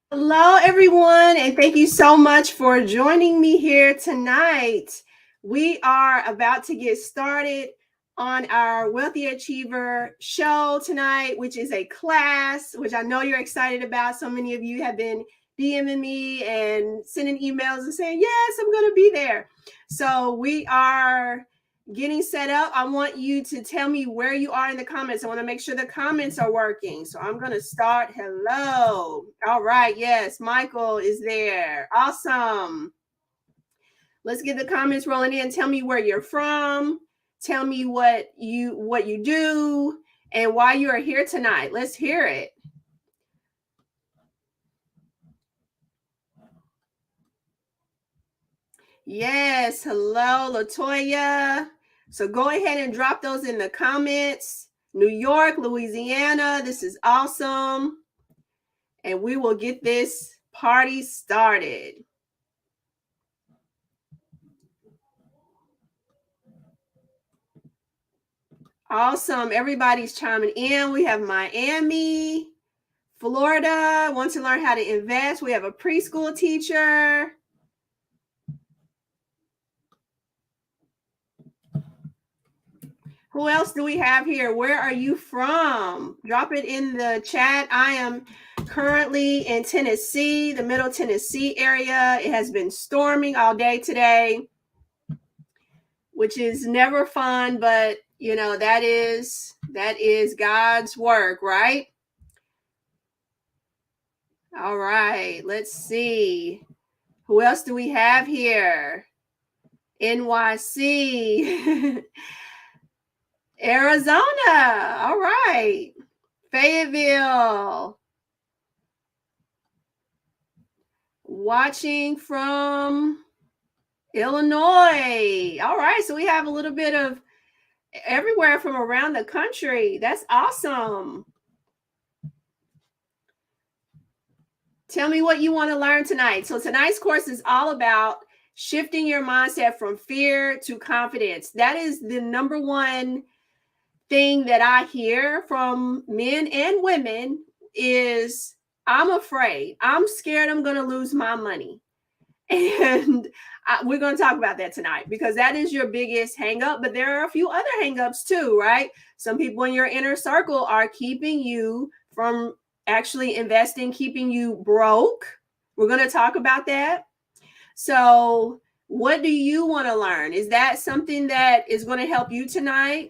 Hello, everyone, and thank you so much for joining me here tonight. We are about to get started on our Wealthy Achiever show tonight, which is a class, which I know you're excited about. So many of you have been DMing me and sending emails and saying, yes, I'm going to be there. So we are getting set up. I want you to tell me where you are in the comments. I want to make sure the comments are working. So I'm going to start. Hello. All right. Yes, Michael is there. Awesome. Let's get the comments rolling in. Tell me where you're from. Tell me what you do and why you are here tonight. Let's hear it. Yes. Hello, Latoya. So go ahead and drop those in the comments. New York, Louisiana. This is awesome. And we will get this party started. Awesome. Everybody's chiming in. We have Miami, Florida, want to learn how to invest. We have a preschool teacher. Who else do we have here? Where are you from? Drop it in the chat. I am currently in Tennessee, the Middle Tennessee area. It has been storming all day today, which is never fun, but you know, that is God's work, right? All right, let's see. Who else do we have here? NYC. Arizona. All right. Fayetteville. Watching from Illinois. All right. So we have a little bit of everywhere from around the country. That's awesome. Tell me what you want to learn tonight. So tonight's course is all about shifting your mindset from fear to confidence. That is the number one thing that I hear from men and women is I'm afraid. I'm scared I'm going to lose my money. And we're going to talk about that tonight because that is your biggest hang up. But there are a few other hang ups too, right? Some people in your inner circle are keeping you from actually investing, keeping you broke. We're going to talk about that. So, what do you want to learn? Is that something that is going to help you tonight?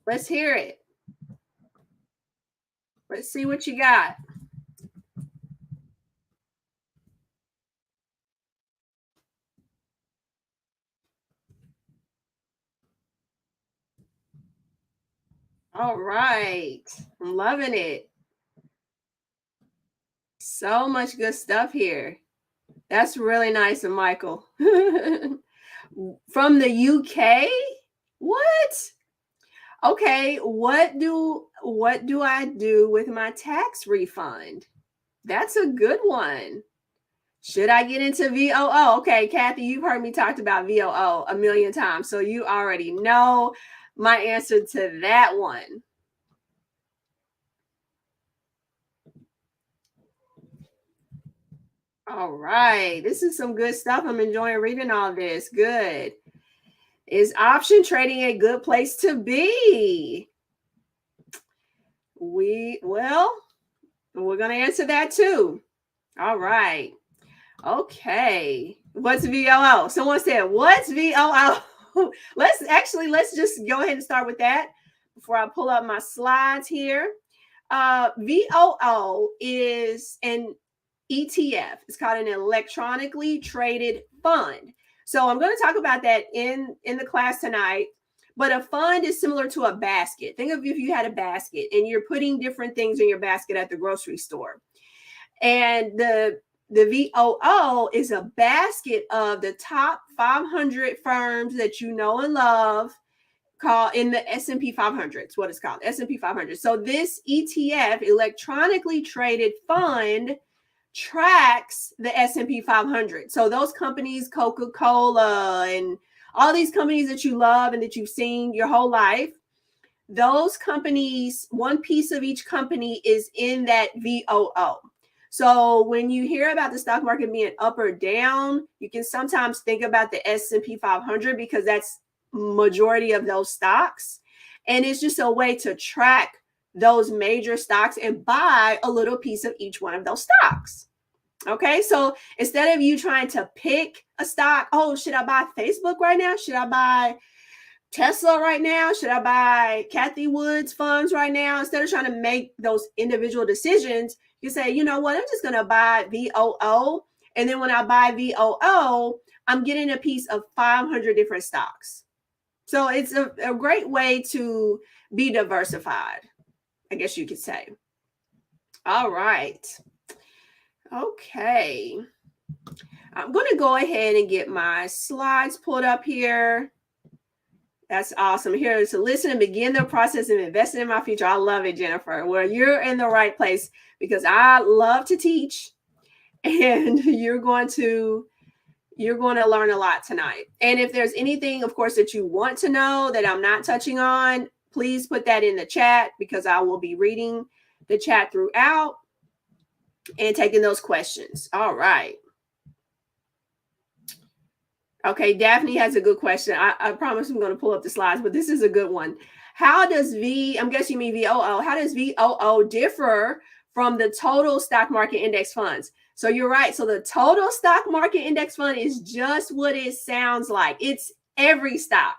Let's hear it. Let's see what you got. All right. I'm loving it. So much good stuff here. That's really nice of Michael. From the UK? What? Okay, what do I do with my tax refund? That's a good one. Should I get into VOO? Okay, Kathy, you've heard me talk about VOO a million times, so you already know my answer to that one. All right, this is some good stuff. I'm enjoying reading all this. Good. Is option trading a good place to be? We're going to answer that too. All right. Okay. What's VOO? Someone said, what's VOO? let's just go ahead and start with that before I pull up my slides here. VOO is an ETF. It's called an electronically traded fund. So I'm going to talk about that in the class tonight. But a fund is similar to a basket. Think of if you had a basket and you're putting different things in your basket at the grocery store. And the VOO is a basket of the top 500 firms that you know and love, called in the S&P 500. It's what it's called, S&P 500. So this ETF, electronically traded fund, tracks the S&P 500. So those companies, Coca-Cola and all these companies that you love and that you've seen your whole life, those companies, one piece of each company is in that VOO. So when you hear about the stock market being up or down, you can sometimes think about the S&P 500 because that's majority of those stocks. And it's just a way to track those major stocks and buy a little piece of each one of those stocks. Okay, so instead of you trying to pick a stock, oh, should I buy Facebook right now? Should I buy Tesla right now? Should I buy Kathy Wood's funds right now? Instead of trying to make those individual decisions, you say, you know what, I'm just going to buy VOO. And then when I buy VOO, I'm getting a piece of 500 different stocks. So it's a great way to be diversified, I guess you could say. All right. Okay. I'm going to go ahead and get my slides pulled up here. That's awesome. Here to listen and begin the process of investing in my future. I love it, Jennifer. Well, you're in the right place because I love to teach, and you're going to learn a lot tonight. And if there's anything, of course, that you want to know that I'm not touching on, please put that in the chat because I will be reading the chat throughout and taking those questions. All right. Okay, Daphne has a good question. I promise I'm going to pull up the slides, but this is a good one. How does I'm guessing you mean VOO, how does VOO differ from the total stock market index funds? So you're right. So the total stock market index fund is just what it sounds like. It's every stock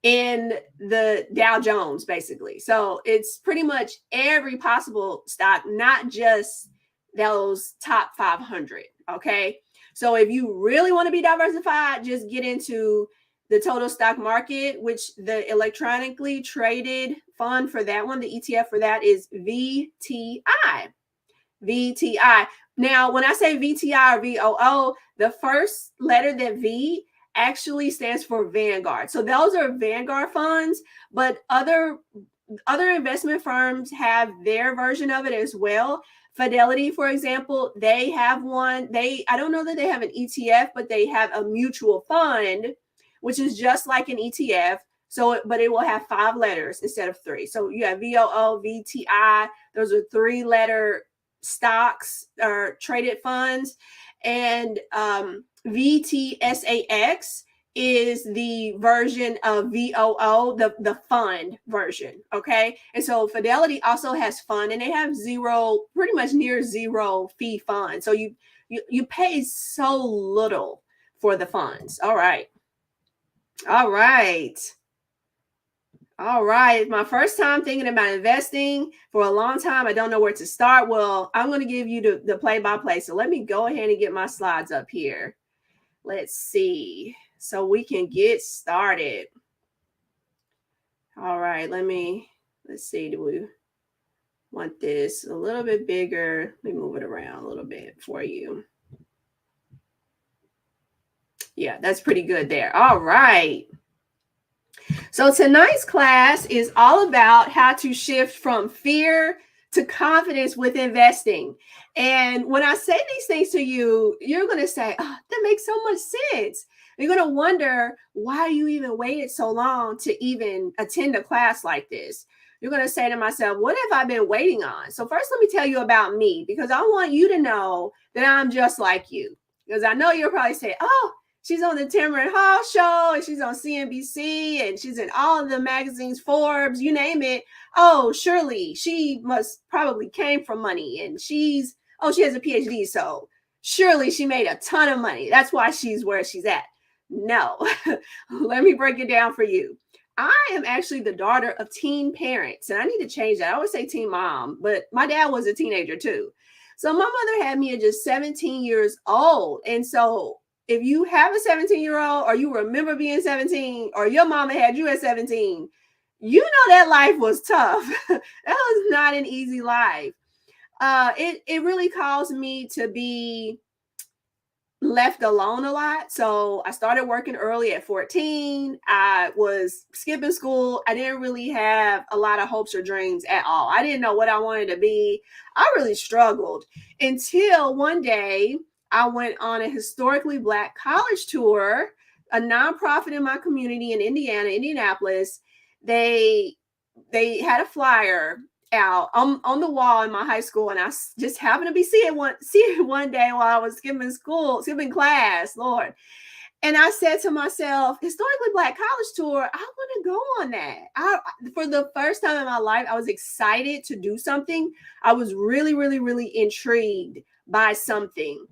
in the Dow Jones, basically. So it's pretty much every possible stock, not just those top 500. Okay. So if you really want to be diversified, just get into the total stock market, which the electronically traded fund for that one, the ETF for that is VTI. VTI. Now, when I say VTI or VOO, the first letter, that V, actually stands for Vanguard. So those are Vanguard funds, but other investment firms have their version of it as well. Fidelity, for example, they have one. I don't know that they have an ETF, but they have a mutual fund, which is just like an ETF. So, but it will have 5 letters instead of 3. So you have VOO, VTI. Those are 3-letter stocks or traded funds. And VTSAX is the version of VOO, the fund version. Okay. And so Fidelity also has fund, and they have pretty much near zero fee fund. So you pay so little for the funds. All right. All right. All right. My first time thinking about investing for a long time. I don't know where to start. Well, I'm going to give you the play-by-play. So let me go ahead and get my slides up here. Let's see. So we can get started. All right. Let's see. Do we want this a little bit bigger? Let me move it around a little bit for you. Yeah, that's pretty good there. All right. So tonight's class is all about how to shift from fear to confidence with investing. And when I say these things to you, you're going to say, oh, that makes so much sense. You're going to wonder why you even waited so long to even attend a class like this. You're going to say to myself, what have I been waiting on? So first, let me tell you about me, because I want you to know that I'm just like you. Because I know you'll probably say, oh, she's on the Tamron Hall show, and she's on CNBC, and she's in all of the magazines, Forbes, you name it. Oh, surely she must probably came from money, and she has a PhD, so surely she made a ton of money. That's why she's where she's at. No, let me break it down for you. I am actually the daughter of teen parents, and I need to change that. I always say teen mom, but my dad was a teenager too. So my mother had me at just 17 years old. And so if you have a 17-year-old, or you remember being 17, or your mama had you at 17, you know that life was tough. That was not an easy life. It really caused me to be left alone a lot. So I started working early at 14. I was skipping school. I didn't really have a lot of hopes or dreams at all. I didn't know what I wanted to be. I really struggled until one day I went on a historically Black college tour, a nonprofit in my community in Indianapolis. they had a flyer out on the wall in my high school, and I just happened to be seeing one day while I was skipping class, Lord. And I said to myself, historically Black college tour, I want to go on that. For the first time in my life, I was excited to do something. I was really, really, really intrigued by something.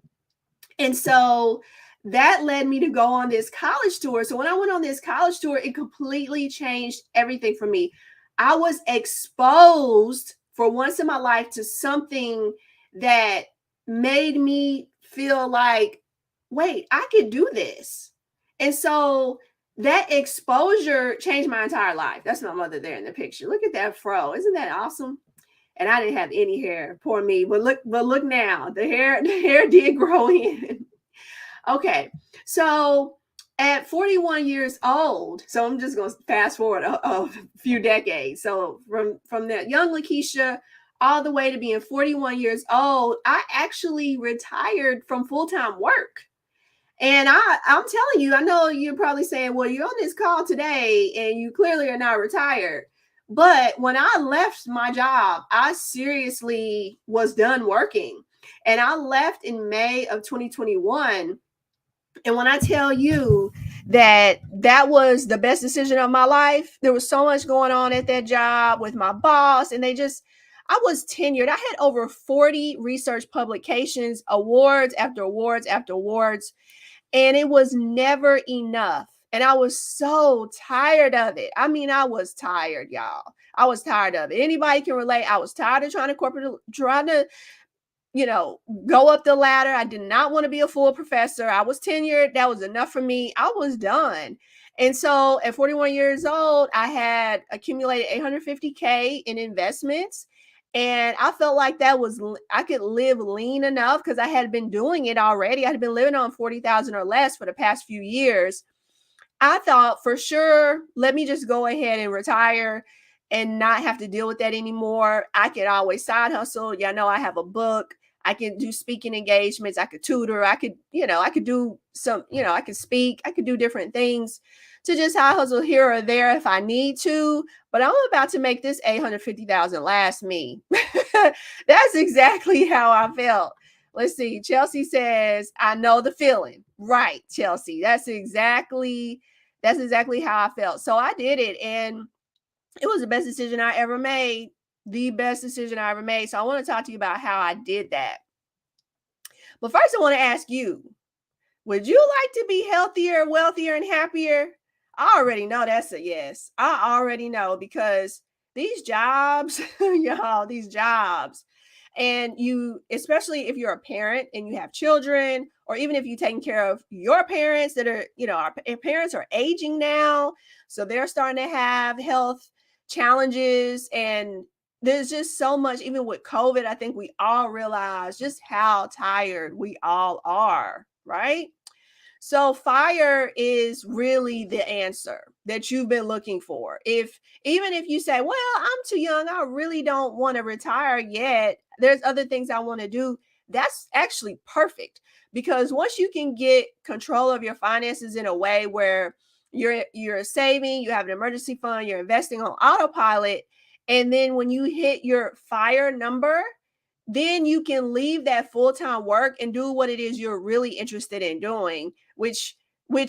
And so that led me to go on this college tour. So when I went on this college tour, it completely changed everything for me. I was exposed for once in my life to something that made me feel like, wait, I could do this. And so that exposure changed my entire life. That's my mother there in the picture. Look at that fro. Isn't that awesome? And I didn't have any hair, poor me. But look now, the hair did grow in. Okay, so at 41 years old, so I'm just going to fast forward a few decades. So from that young Lakisha all the way to being 41 years old, I actually retired from full-time work. And I'm telling you, I know you're probably saying, well, you're on this call today and you clearly are not retired. But when I left my job, I seriously was done working. And I left in May of 2021. And when I tell you that was the best decision of my life, there was so much going on at that job with my boss, and I was tenured. I had over 40 research publications, awards after awards after awards, and it was never enough. And I was so tired of it. I mean, I was tired, y'all. I was tired of it. Anybody can relate. I was tired of trying to go up the ladder. I did not want to be a full professor. I was tenured. That was enough for me. I was done. And so at 41 years old, I had accumulated $850K in investments. And I felt like I could live lean enough because I had been doing it already. I had been living on 40,000 or less for the past few years. I thought for sure, let me just go ahead and retire and not have to deal with that anymore. I could always side hustle. Y'all know I have a book. I can do speaking engagements. I could tutor. I could do some, I could speak. I could do different things to just side hustle here or there if I need to. But I'm about to make this 850,000 last me. That's exactly how I felt. Let's see. Chelsea says, I know the feeling. Right, Chelsea. That's exactly how I felt. So I did it, and it was the best decision I ever made. The best decision I ever made. So I want to talk to you about how I did that. But first, I want to ask you, would you like to be healthier, wealthier, and happier? I already know that's a yes. I already know, because these jobs, y'all, these jobs, and you, especially if you're a parent and you have children, or even if you're taking care of your parents that are, our parents are aging now. So they're starting to have health challenges, and there's just so much. Even with COVID, I think we all realize just how tired we all are, right? So FIRE is really the answer that you've been looking for. Even if you say, well, I'm too young, I really don't want to retire yet, there's other things I want to do. That's actually perfect, because once you can get control of your finances in a way where you're saving, you have an emergency fund, you're investing on autopilot, and then when you hit your FIRE number, then you can leave that full-time work and do what it is you're really interested in doing, which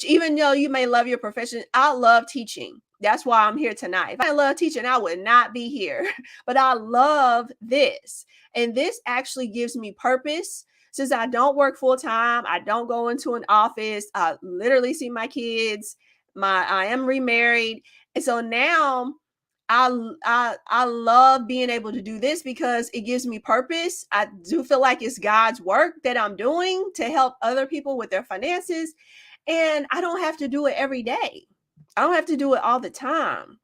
even though you may love your profession, I love teaching. That's why I'm here tonight. If I love teaching, I would not be here, but I love this. And this actually gives me purpose. Since I don't work full-time, I don't go into an office. I literally see my kids. I am remarried. And so now I love being able to do this because it gives me purpose. I do feel like it's God's work that I'm doing to help other people with their finances. And I don't have to do it every day. I don't have to do it all the time.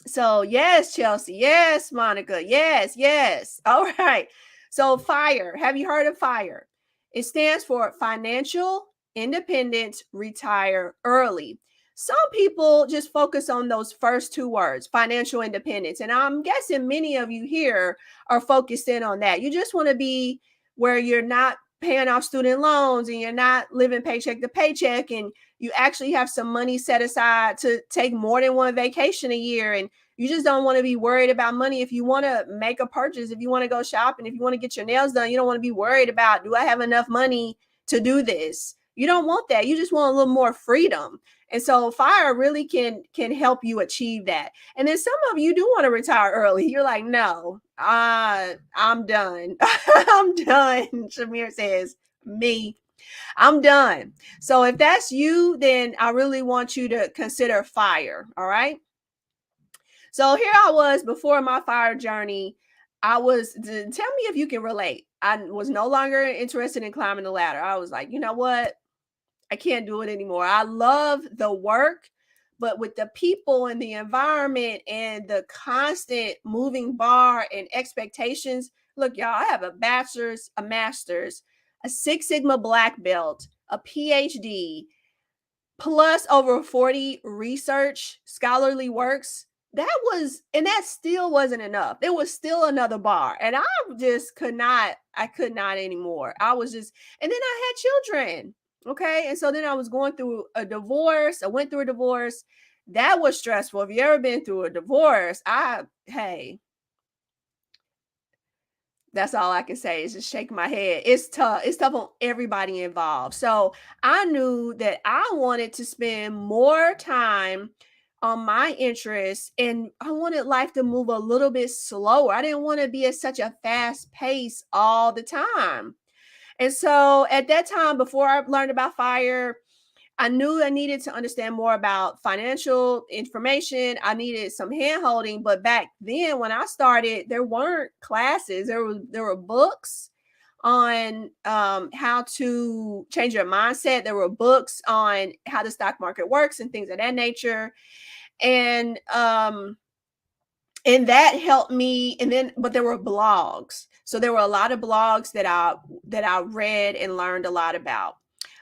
So yes, Chelsea. Yes, Monica. Yes, yes. All right. So FIRE. Have you heard of FIRE? It stands for Financial Independence, Retire Early. Some people just focus on those first two words, financial independence. And I'm guessing many of you here are focused in on that. You just want to be where you're not paying off student loans and you're not living paycheck to paycheck, and you actually have some money set aside to take more than one vacation a year, and you just don't want to be worried about money. If you want to make a purchase, if you want to go shopping, if you want to get your nails done, you don't want to be worried about, do I have enough money to do this? You don't want that. You just want a little more freedom. And so FIRE really can help you achieve that. And then some of you do want to retire early. You're like, no, I'm done. I'm done. Shamir says, me, I'm done. So if that's you, then I really want you to consider FIRE. All right. So here I was before my FIRE journey. Tell me if you can relate. I was no longer interested in climbing the ladder. I was like, you know what? I can't do it anymore. I love the work, but with the people and the environment and the constant moving bar and expectations. Look, y'all, I have a bachelor's, a master's, a Six Sigma black belt, a PhD, plus over 40 research scholarly works. That still wasn't enough. There was still another bar. And I could not anymore. And then I had children. Okay. And so then I was going through a divorce. I went through a divorce. That was stressful. If you ever been through a divorce, that's all I can say is just shake my head. It's tough. It's tough on everybody involved. So I knew that I wanted to spend more time on my interests, and I wanted life to move a little bit slower. I didn't want to be at such a fast pace all the time. And so at that time, before I learned about FIRE, I knew I needed to understand more about financial information. I needed some hand holding. But back then, when I started, there weren't classes. There were books on how to change your mindset. There were books on how the stock market works and things of that nature. And that helped me. But there were blogs. So there were a lot of blogs that I read and learned a lot about.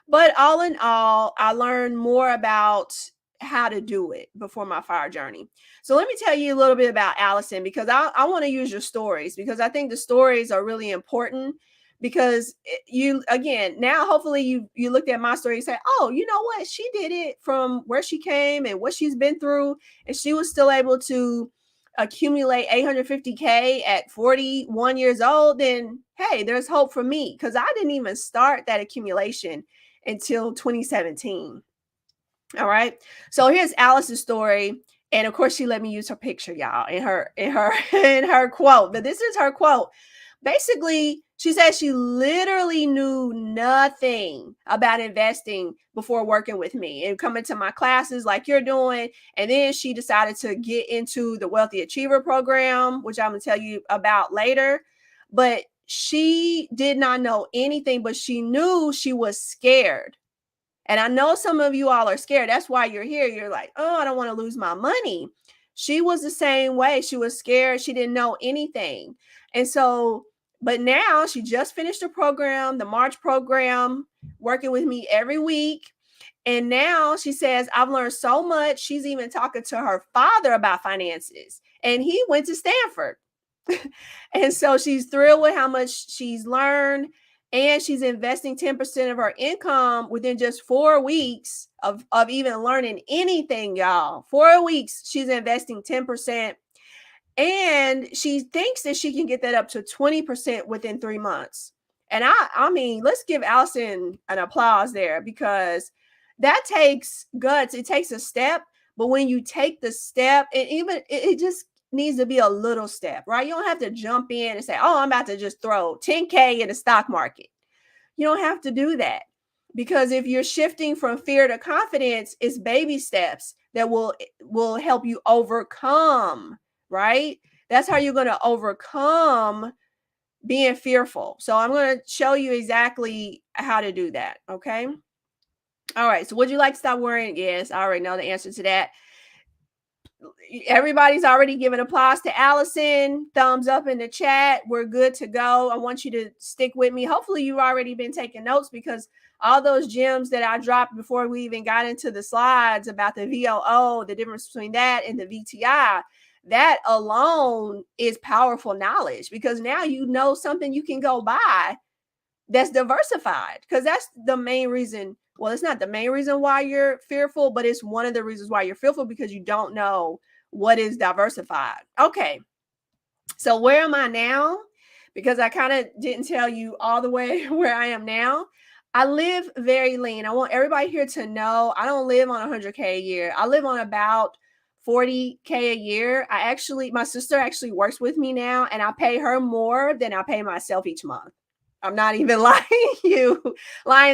But all in all, I learned more about how to do it before my FIRE journey. So let me tell you a little bit about Allison, because I want to use your stories, because I think the stories are really important. Because now hopefully you looked at my story and say, oh, you know what? She did it from where she came and what she's been through, and she was still able to accumulate $850K at 41 years old. Then hey, there's hope for me, because I didn't even start that accumulation until 2017. All right. So here's Alice's story. And of course, she let me use her picture, y'all, in her quote. But this is her quote. Basically, she said she literally knew nothing about investing before working with me and coming to my classes like you're doing. And then she decided to get into the Wealthy Achiever program, which I'm going to tell you about later. But she did not know anything, but she knew she was scared. And I know some of you all are scared. That's why you're here. You're like, oh, I don't want to lose my money. She was the same way. She was scared. She didn't know anything. And so, but now she just finished the program, the March program, working with me every week. And now she says, I've learned so much. She's even talking to her father about finances. And he went to Stanford. And so she's thrilled with how much she's learned. And she's investing 10% of her income within just 4 weeks of even learning anything, y'all. 4 weeks, she's investing 10%. And she thinks that she can get that up to 20% within 3 months. And I mean, let's give Allison an applause there, because that takes guts. It takes a step. But when you take the step, it just needs to be a little step, right? You don't have to jump in and say, oh, I'm about to just throw 10K in the stock market. You don't have to do that, because if you're shifting from fear to confidence, it's baby steps that will help you overcome, right? That's how you're going to overcome being fearful. So I'm going to show you exactly how to do that. Okay. All right. So would you like to stop worrying? Yes, I already know the answer to that. Everybody's already given applause to Allison. Thumbs up in the chat. We're good to go. I want you to stick with me. Hopefully you've already been taking notes, because all those gems that I dropped before we even got into the slides about the VOO, the difference between that and the VTI, that alone is powerful knowledge, because now you know something you can go buy that's diversified, because that's the main reason. Well, it's not the main reason why you're fearful, but it's one of the reasons why you're fearful, because you don't know what is diversified. Okay, so where am I now? Because I kind of didn't tell you all the way where I am now. I live very lean. I want everybody here to know I don't live on 100K a year. I live on about 40K a year. My sister actually works with me now, and I pay her more than I pay myself each month. I'm not even lying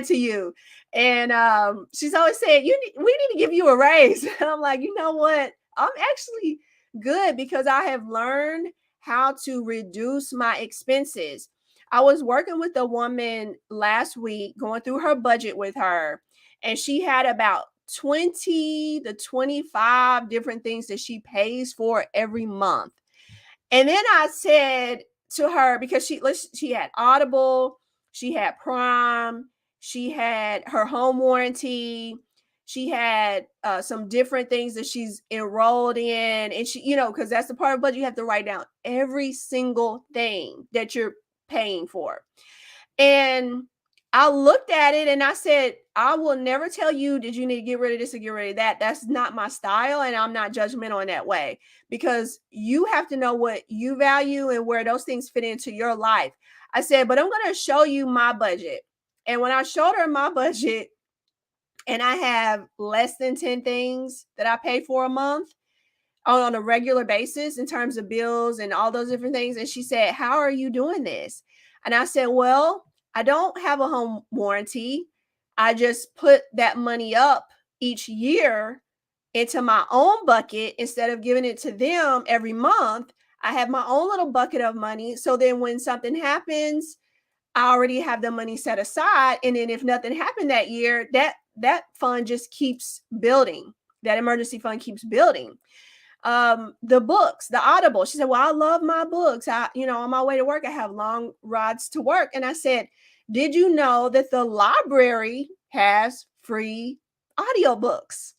to you. And she's always saying, we need to give you a raise. And I'm like, you know what? I'm actually good, because I have learned how to reduce my expenses. I was working with a woman last week, going through her budget with her, and she had about 20 to 25 different things that she pays for every month. And then I said to her, because she had Audible, she had Prime, she had her home warranty, she had some different things that she's enrolled in, and she, because that's the part of budget, you have to write down every single thing that you're paying for. And I looked at it and I said, I will never tell you, did you need to get rid of this or get rid of that? That's not my style. And I'm not judgmental in that way, because you have to know what you value and where those things fit into your life. I said, but I'm going to show you my budget. And when I showed her my budget, and I have less than 10 things that I pay for a month on a regular basis in terms of bills and all those different things. And she said, how are you doing this? And I said, well, I don't have a home warranty. I just put that money up each year into my own bucket instead of giving it to them every month. I have my own little bucket of money. So then when something happens, I already have the money set aside. And then if nothing happened that year, that fund just keeps building. That emergency fund keeps building. The books, the Audible. She said, well, I love my books. On my way to work, I have long rides to work. And I said, did you know that the library has free audiobooks?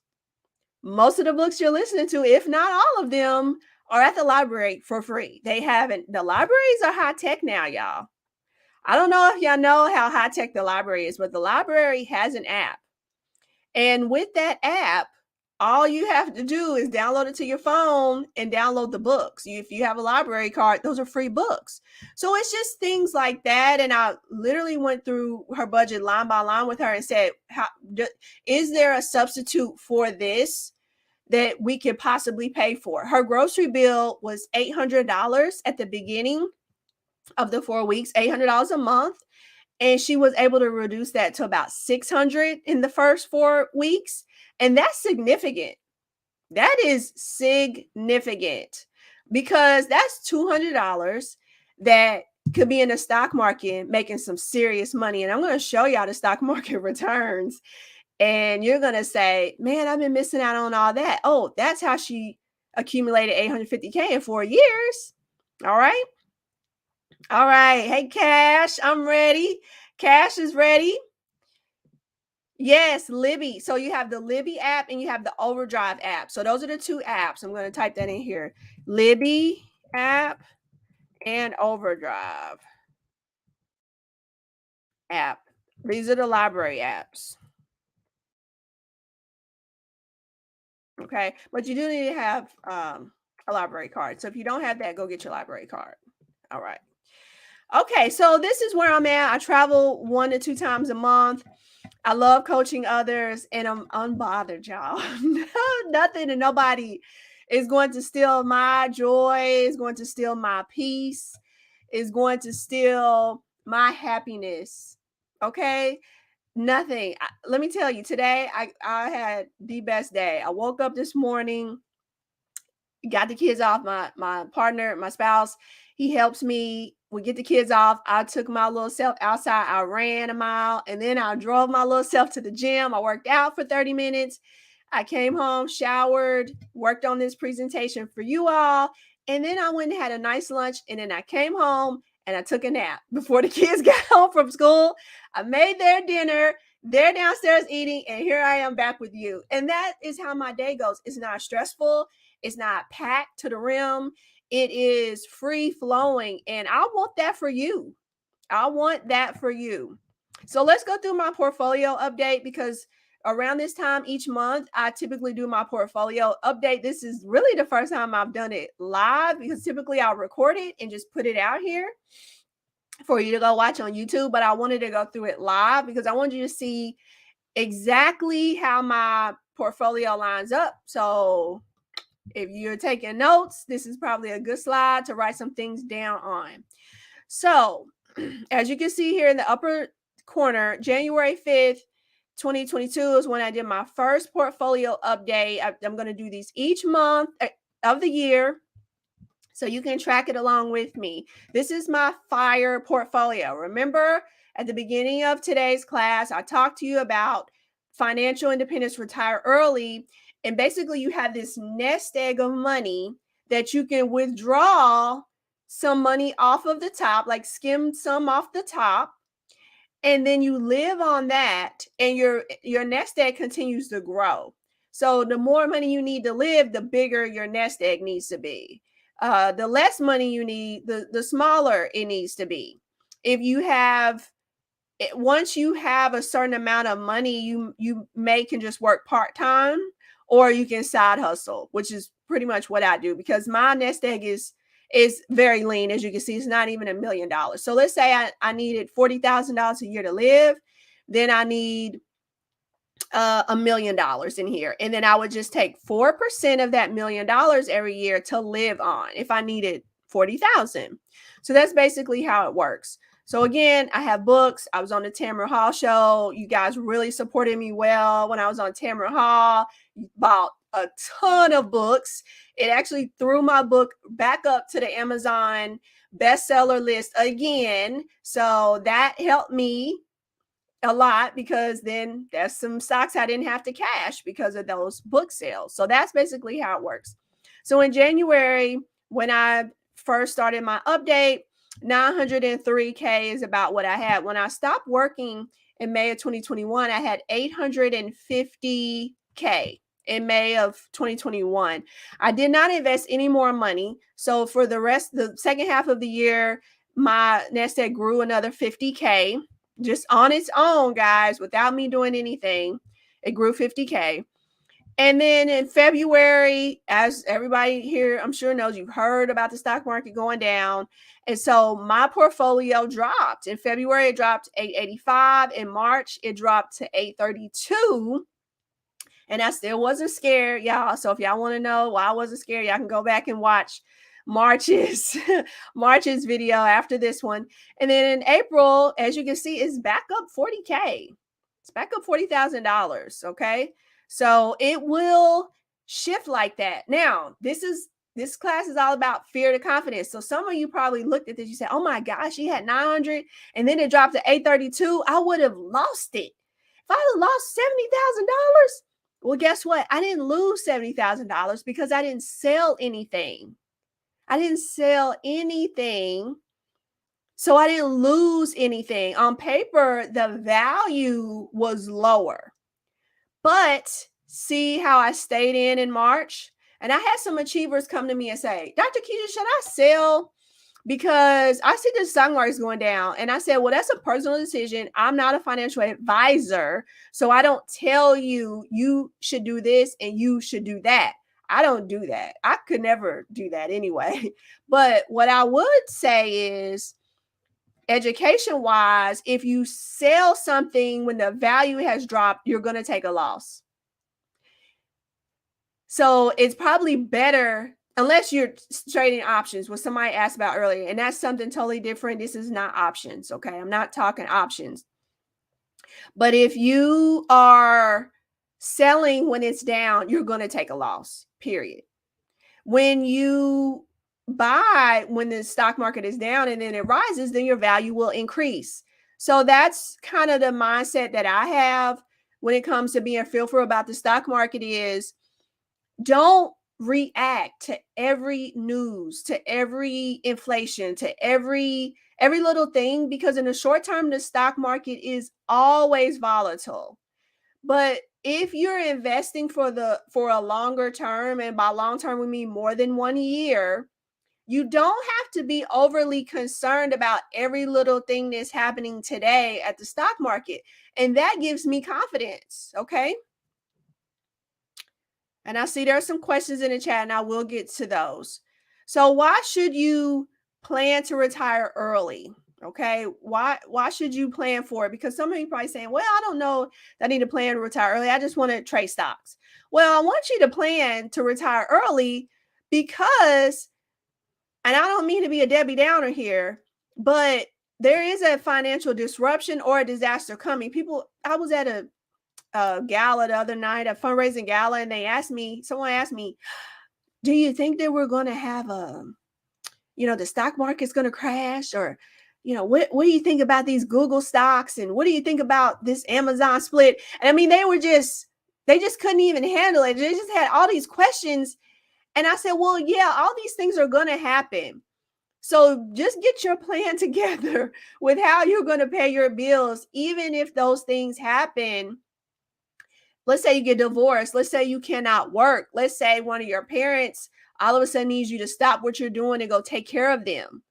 Most of the books you're listening to, if not all of them, are at the library for free. The libraries are high tech now, y'all. I don't know if y'all know how high tech the library is, but the library has an app. And with that app, all you have to do is download it to your phone and download the books. If you have a library card, those are free books. So it's just things like that. And I literally went through her budget line by line with her and said, is there a substitute for this that we could possibly pay for? Her grocery bill was $800 at the beginning of the 4 weeks, $800 a month. And she was able to reduce that to about $600 in the first 4 weeks. And that's significant. That is significant, because that's $200 that could be in the stock market making some serious money. And I'm going to show y'all the stock market returns. And you're going to say, man, I've been missing out on all that. Oh, that's how she accumulated $850K in 4 years. All right. All right. Hey, Cash, I'm ready. Cash is ready. Yes, Libby. So you have the Libby app and you have the Overdrive app. So those are the two apps. I'm going to type that in here. Libby app and Overdrive app. These are the library apps. Okay. But you do need to have a library card. So if you don't have that, go get your library card. All right. Okay. So this is where I'm at. I travel 1 to 2 times a month. I love coaching others, and I'm unbothered, y'all. Nothing and nobody is going to steal my joy, is going to steal my peace, is going to steal my happiness. Okay? Nothing. Let me tell you, today I had the best day. I woke up this morning, got the kids off. My partner, my spouse, he helps me. We get the kids off. I took my little self outside. I ran a mile, and then I drove my little self to the gym. I worked out for 30 minutes. I came home, showered, worked on this presentation for you all, and then I went and had a nice lunch. And then I came home and I took a nap before the kids got home from school. I made their dinner. They're downstairs eating, and here I am back with you. And that is how my day goes. It's not stressful. It's not packed to the rim. It is free flowing. And I want that for you. I want that for you. So let's go through my portfolio update, because around this time each month, I typically do my portfolio update. This is really the first time I've done it live, because typically I'll record it and just put it out here for you to go watch on YouTube. But I wanted to go through it live because I wanted you to see exactly how my portfolio lines up. So if you're taking notes, this is probably a good slide to write some things down on. So as you can see here in the upper corner, January 5th, 2022 is when I did my first portfolio update. I'm going to do these each month of the year, so you can track it along with me. This is my FIRE portfolio. Remember, at the beginning of today's class, I talked to you about financial independence, retire early. And basically, you have this nest egg of money that you can withdraw some money off of the top, like skim some off the top, and then you live on that, and your nest egg continues to grow. So the more money you need to live, the bigger your nest egg needs to be. The less money you need, the smaller it needs to be. If you have once you have a certain amount of money, you can just work part-time, or you can side hustle, which is pretty much what I do, because my nest egg is very lean. As you can see, it's not even $1 million. So let's say I needed $40,000 a year to live, then I need $1 million in here, and then I would just take 4% of that $1 million every year to live on if I needed 40,000. So that's basically how it works. So again, I have books. I was on the Tamara Hall show. You guys really supported me well when I was on Tamara Hall. Bought a ton of books. It actually threw my book back up to the Amazon bestseller list again. So that helped me a lot, because then there's some stocks I didn't have to cash because of those book sales. So that's basically how it works. So in January, when I first started my update, 903K is about what I had. When I stopped working in May of 2021, I had 850K in May of 2021. I did not invest any more money. So for the second half of the year, my nest egg grew another 50K just on its own, guys, without me doing anything. It grew 50K. And then in February, as everybody here, I'm sure knows, you've heard about the stock market going down. And so my portfolio dropped. In February, it dropped 885. In March, it dropped to 832. And I still wasn't scared, y'all. So if y'all want to know why I wasn't scared, y'all can go back and watch March's video after this one. And then in April, as you can see, it's back up 40K. It's back up $40,000. Okay. So it will shift like that. Now, this class is all about fear to confidence. So some of you probably looked at this, you said, oh my gosh, she had 900 and then it dropped to 832. I would have lost it. If I had lost $70,000, well, guess what? I didn't lose $70,000 because I didn't sell anything. I didn't sell anything. So I didn't lose anything. On paper, the value was lower. But see how I stayed in March? And I had some achievers come to me and say, Dr. Keisha, should I sell? Because I see the stock market is going down. And I said, well, that's a personal decision. I'm not a financial advisor. So I don't tell you, you should do this and you should do that. I don't do that. I could never do that anyway. But what I would say is, education wise, if you sell something when the value has dropped, you're going to take a loss. So it's probably better, unless you're trading options, what somebody asked about earlier, and that's something totally different. This is not options. Okay. I'm not talking options. But if you are selling when it's down, you're going to take a loss, period. When you buy when the stock market is down and then it rises, then your value will increase. So that's kind of the mindset that I have when it comes to being fearful about the stock market is, don't react to every news, to every inflation, to every little thing, because in the short term, the stock market is always volatile. But if you're investing for a longer term, and by long term we mean more than 1 year, You don't have to be overly concerned about every little thing that's happening today at the stock market. And that gives me confidence. Okay. And I see there are some questions in the chat, and I will get to those. So why should you plan to retire early? Okay. Why should you plan for it? Because some of you probably saying, well, I don't know that I need to plan to retire early. I just want to trade stocks. Well, I want you to plan to retire early because, and I don't mean to be a Debbie Downer here, but there is a financial disruption or a disaster coming. I was at a gala the other night, a fundraising gala, and someone asked me, do you think that we're going to have the stock market's going to crash, or, what do you think about these Google stocks? And what do you think about this Amazon split? And I mean, they just couldn't even handle it. They just had all these questions. And I said, well, yeah, all these things are going to happen. So just get your plan together with how you're going to pay your bills, even if those things happen. Let's say you get divorced. Let's say you cannot work. Let's say one of your parents all of a sudden needs you to stop what you're doing and go take care of them.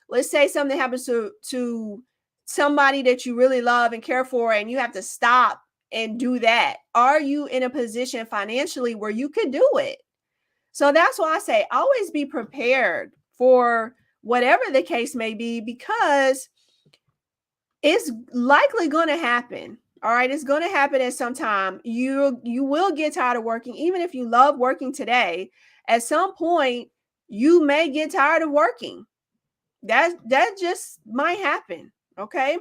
Let's say something happens to somebody that you really love and care for, and you have to stop and do that. Are you in a position financially where you could do it? So that's why I say always be prepared for whatever the case may be, because it's likely going to happen. All right, it's going to happen at some time. You will get tired of working, even if you love working today. At some point, you may get tired of working. That just might happen. Okay,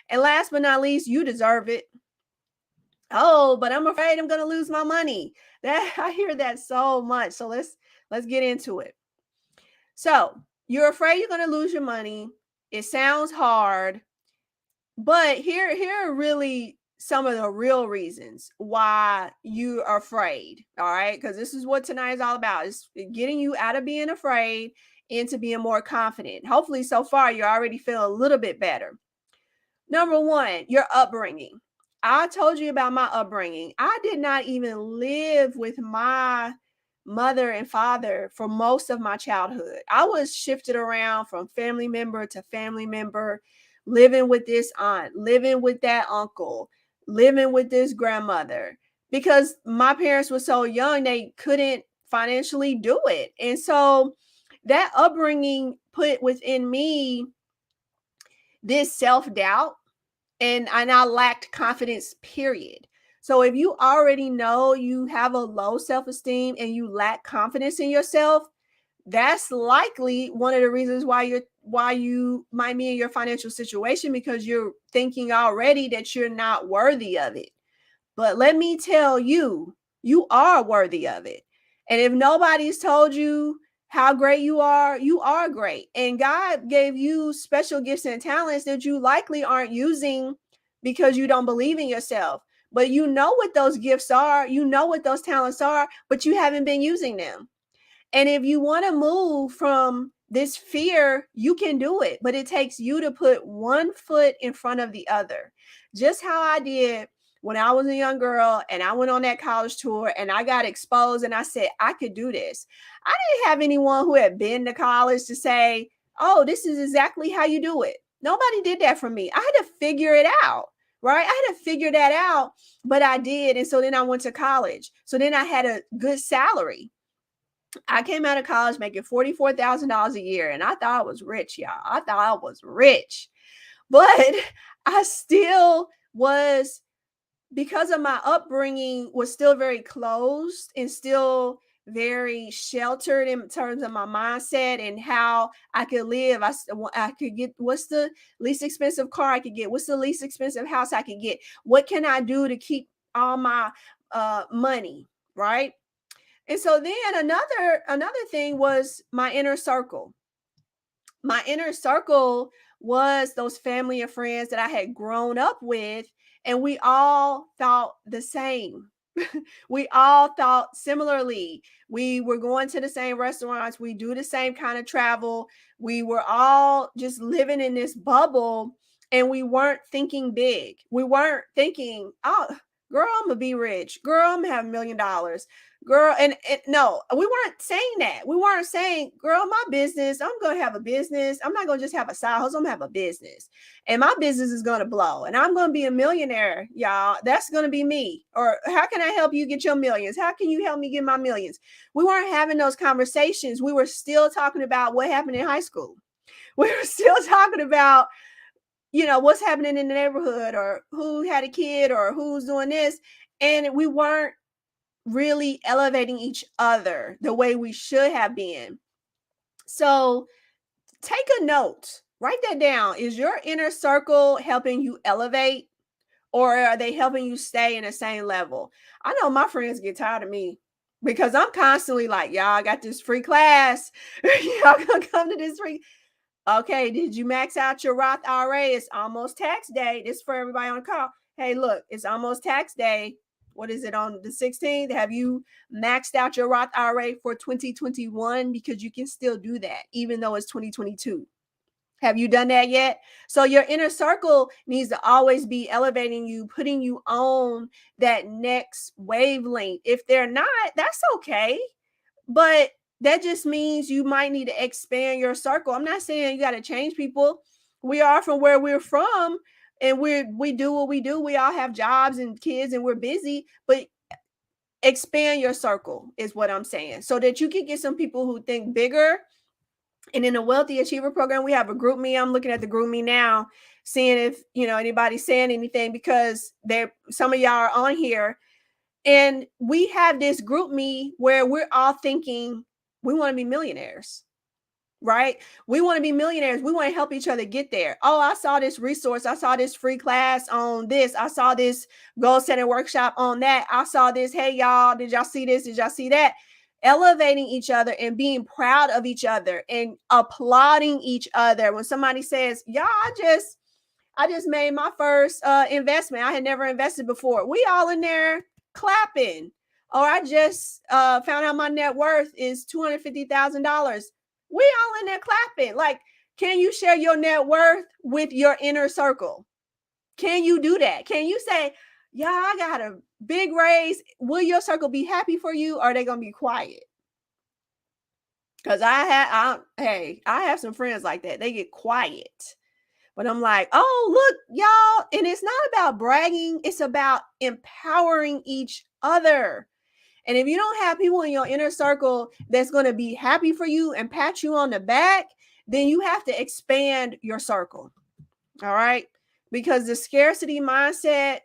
and last but not least, you deserve it. Oh, but I'm afraid I'm going to lose my money. That I hear that so much. So let's get into it. So you're afraid you're going to lose your money. It sounds hard, but here are really some of the real reasons why you are afraid. All right, because this is what tonight is all about. It's getting you out of being afraid into being more confident. Hopefully, so far you already feel a little bit better. Number one, your upbringing. I told you about my upbringing. I did not even live with my mother and father for most of my childhood. I was shifted around from family member to family member, living with this aunt, living with that uncle, living with this grandmother, because my parents were so young, they couldn't financially do it. And so that upbringing put within me this self-doubt, and I lacked confidence, period. So if you already know you have a low self-esteem and you lack confidence in yourself, that's likely one of the reasons why you might be in your financial situation, because you're thinking already that you're not worthy of it. But let me tell you, you are worthy of it. And if nobody's told you how great you are great. And God gave you special gifts and talents that you likely aren't using because you don't believe in yourself. But you know what those gifts are, you know what those talents are, but you haven't been using them. And if you want to move from this fear, you can do it, but it takes you to put one foot in front of the other. Just how I did when I was a young girl and I went on that college tour and I got exposed and I said, I could do this. I didn't have anyone who had been to college to say, oh, this is exactly how you do it. Nobody did that for me. I had to figure it out. Right? I had to figure that out, but I did. And so then I went to college. So then I had a good salary. I came out of college making $44,000 a year, and I thought I was rich, y'all. I thought I was rich, but I still was, because of my upbringing, was still very closed and still very sheltered in terms of my mindset and how I could live. I could get, what's the least expensive car I could get? What's the least expensive house I could get? What can I do to keep all my money, right? And so then another thing was my inner circle. My inner circle was those family and friends that I had grown up with, and we all thought the same. We all thought similarly. We were going to the same restaurants. We do the same kind of travel. We were all just living in this bubble, and we weren't thinking big. We weren't thinking, oh, Girl, I'm gonna be rich. Girl, I'm gonna have $1 million. Girl, and no, we weren't saying that. We weren't saying, girl, my business, I'm gonna have a business. I'm not gonna just have a side hustle, I'm gonna have a business. And my business is gonna blow. And I'm gonna be a millionaire, y'all. That's gonna be me. Or how can I help you get your millions? How can you help me get my millions? We weren't having those conversations. We were still talking about what happened in high school. We were still talking about, what's happening in the neighborhood, or who had a kid, or who's doing this. And we weren't really elevating each other the way we should have been. So take a note, write that down. Is your inner circle helping you elevate, or are they helping you stay in the same level? I know my friends get tired of me because I'm constantly like, y'all, I got this free class. Y'all gonna come to this free. Okay, did you max out your Roth IRA? It's almost tax day. This is for everybody on the call. Hey, look, it's almost tax day. What is it, on the 16th? Have you maxed out your Roth IRA for 2021? Because you can still do that, even though it's 2022. Have you done that yet? So your inner circle needs to always be elevating you, putting you on that next wavelength. If they're not, that's okay. But that just means you might need to expand your circle. I'm not saying you got to change people. We are from where we're from, and we do what we do. We all have jobs and kids, and we're busy, but expand your circle is what I'm saying, so that you can get some people who think bigger. And in the Wealthy Achiever program, we have a group me. I'm looking at the group me now, seeing if anybody's saying anything, because some of y'all are on here. And we have this group me where we're all thinking we want to be millionaires, right? We want to be millionaires. We want to help each other get there. Oh, I saw this resource. I saw this free class on this. I saw this goal setting workshop on that. I saw this. Hey, y'all, did y'all see this? Did y'all see that? Elevating each other and being proud of each other and applauding each other. When somebody says, y'all, I just made my first investment. I had never invested before. We all in there clapping. Or I just found out my net worth is $250,000. We all in there clapping. Like, can you share your net worth with your inner circle? Can you do that? Can you say, yeah, I got a big raise? Will your circle be happy for you, or are they gonna be quiet? Because I have some friends like that. They get quiet. But I'm like, oh, look, y'all. And it's not about bragging. It's about empowering each other. And if you don't have people in your inner circle that's going to be happy for you and pat you on the back, then you have to expand your circle. All right. Because the scarcity mindset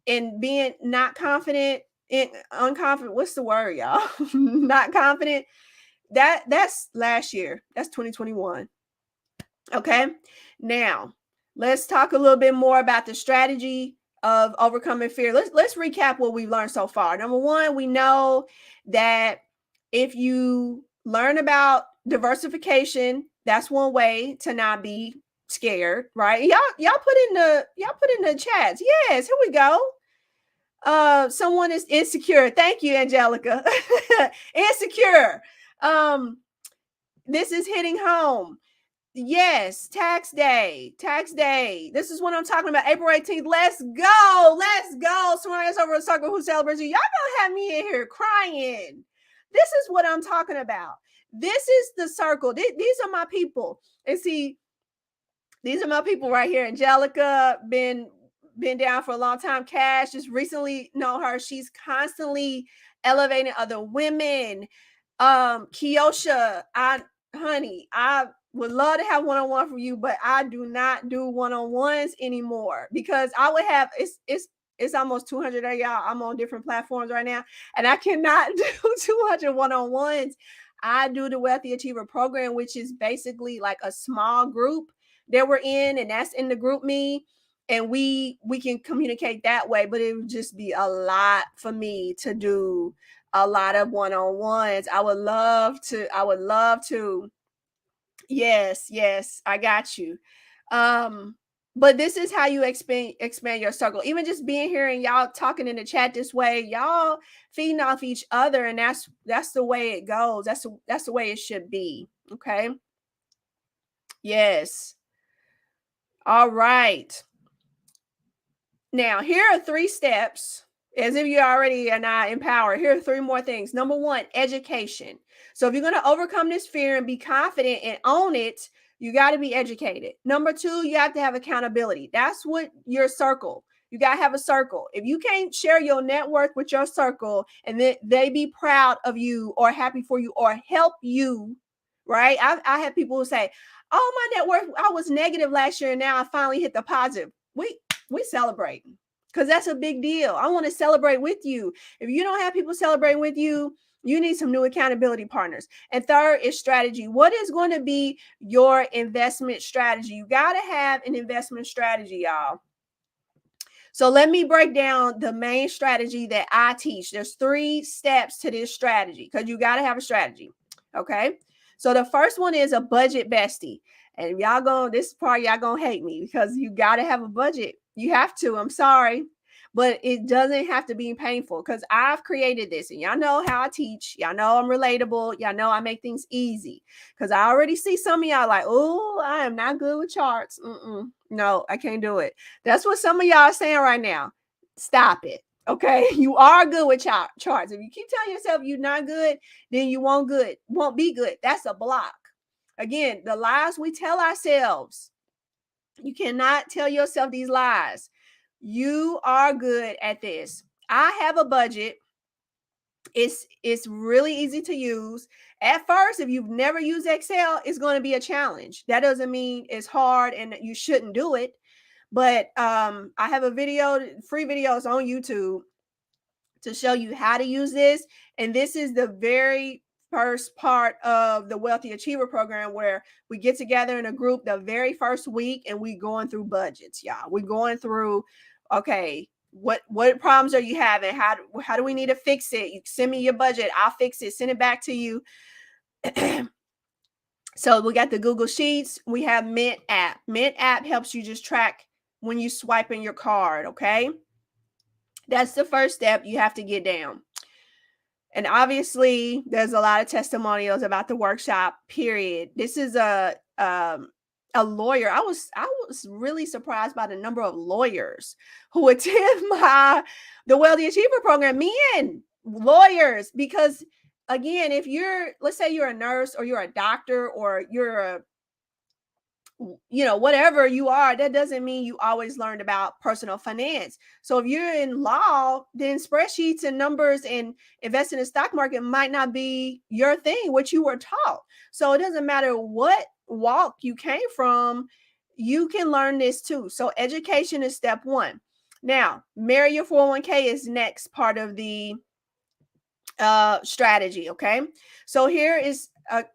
and being not confident and unconfident, what's the word, y'all? Not confident. That's last year. That's 2021. Okay. Now, let's talk a little bit more about the strategy of overcoming fear. Let's recap what we've learned so far. Number one, we know that if you learn about diversification, that's one way to not be scared, right? Y'all put in the chats. Yes, here we go. Someone is insecure. Thank you, Angelica. Insecure. This is hitting home. Yes, tax day. This is what I'm talking about. April 18th. Let's go. Someone else over a circle who celebrates you. Y'all gonna have me in here crying. This is what I'm talking about. This is the circle. These are my people. And see, these are my people right here. Angelica, been down for a long time. Cash, just recently know her. She's constantly elevating other women. Kiosha, I would love to have one-on-one from you, but I do not do one-on-ones anymore, because I would have it's almost 200 of y'all. I'm on different platforms right now, and I cannot do 200 one-on-ones. I do the Wealthy Achiever program, which is basically like a small group that we're in, and that's in the group me, and we can communicate that way. But it would just be a lot for me to do a lot of one-on-ones. I would love to. Yes, I got you. But this is how you expand your circle. Even just being here and y'all talking in the chat this way, y'all feeding off each other, and that's the way it goes. That's the way it should be. Okay. Yes. All right. Now, here are 3 steps. As if you already are not empowered. Here are 3 more things. Number 1, education. So if you're going to overcome this fear and be confident and own it, you got to be educated. Number 2, you have to have accountability. That's what your circle. You got to have a circle. If you can't share your net worth with your circle and then they be proud of you or happy for you or help you, right? I have people who say, oh, my net worth, I was negative last year and now I finally hit the positive. We celebrate because that's a big deal. I want to celebrate with you. If you don't have people celebrating with you, you need some new accountability partners. And third is strategy. What is going to be your investment strategy? You got to have an investment strategy, y'all. So let me break down the main strategy that I teach. There's 3 steps to this strategy because you got to have a strategy. Okay. So the first one is a budget bestie. And this part, y'all gonna hate me because you got to have a budget. You have to. I'm sorry. But it doesn't have to be painful because I've created this and y'all know how I teach. Y'all know I'm relatable. Y'all know I make things easy because I already see some of y'all like, oh, I am not good with charts. No, I can't do it. That's what some of y'all are saying right now. Stop it. Okay. You are good with charts. If you keep telling yourself you're not good, then you won't be good. That's a block. Again, the lies we tell ourselves. You cannot tell yourself these lies. You are good at this. I have a budget. It's really easy to use. At first, if you've never used Excel, it's going to be a challenge. That doesn't mean it's hard and you shouldn't do it. But I have a free videos on YouTube to show you how to use this. And this is the very first part of the Wealthy Achiever program where we get together in a group the very first week and we going through budgets, y'all. We're going through, okay, what problems are you having? How do we need to fix it? You send me your budget. I'll fix it. Send it back to you. So we got the Google Sheets. We have Mint app. Mint app helps you just track when you swipe in your card, okay? That's the first step you have to get down. And obviously, there's a lot of testimonials about the workshop, period. This is a lawyer. I was really surprised by the number of lawyers who attend the Wealthy Achiever program. Men, lawyers, because again, if let's say you're a nurse or you're a doctor or you're a whatever you are, that doesn't mean you always learned about personal finance. So if you're in law, then spreadsheets and numbers and investing in the stock market might not be your thing, what you were taught. So it doesn't matter what walk you came from, you can learn this too. So education is step 1. Now, marry your 401k is next part of the strategy. Okay. So here is a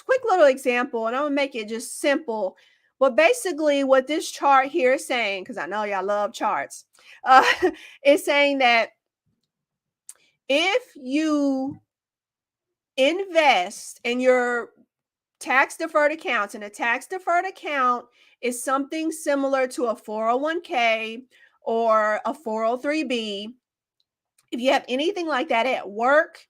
quick little example, and I'm gonna make it just simple. But basically, what this chart here is saying, because I know y'all love charts, is saying that if you invest in your tax deferred accounts, and a tax deferred account is something similar to a 401k or a 403b, if you have anything like that at work,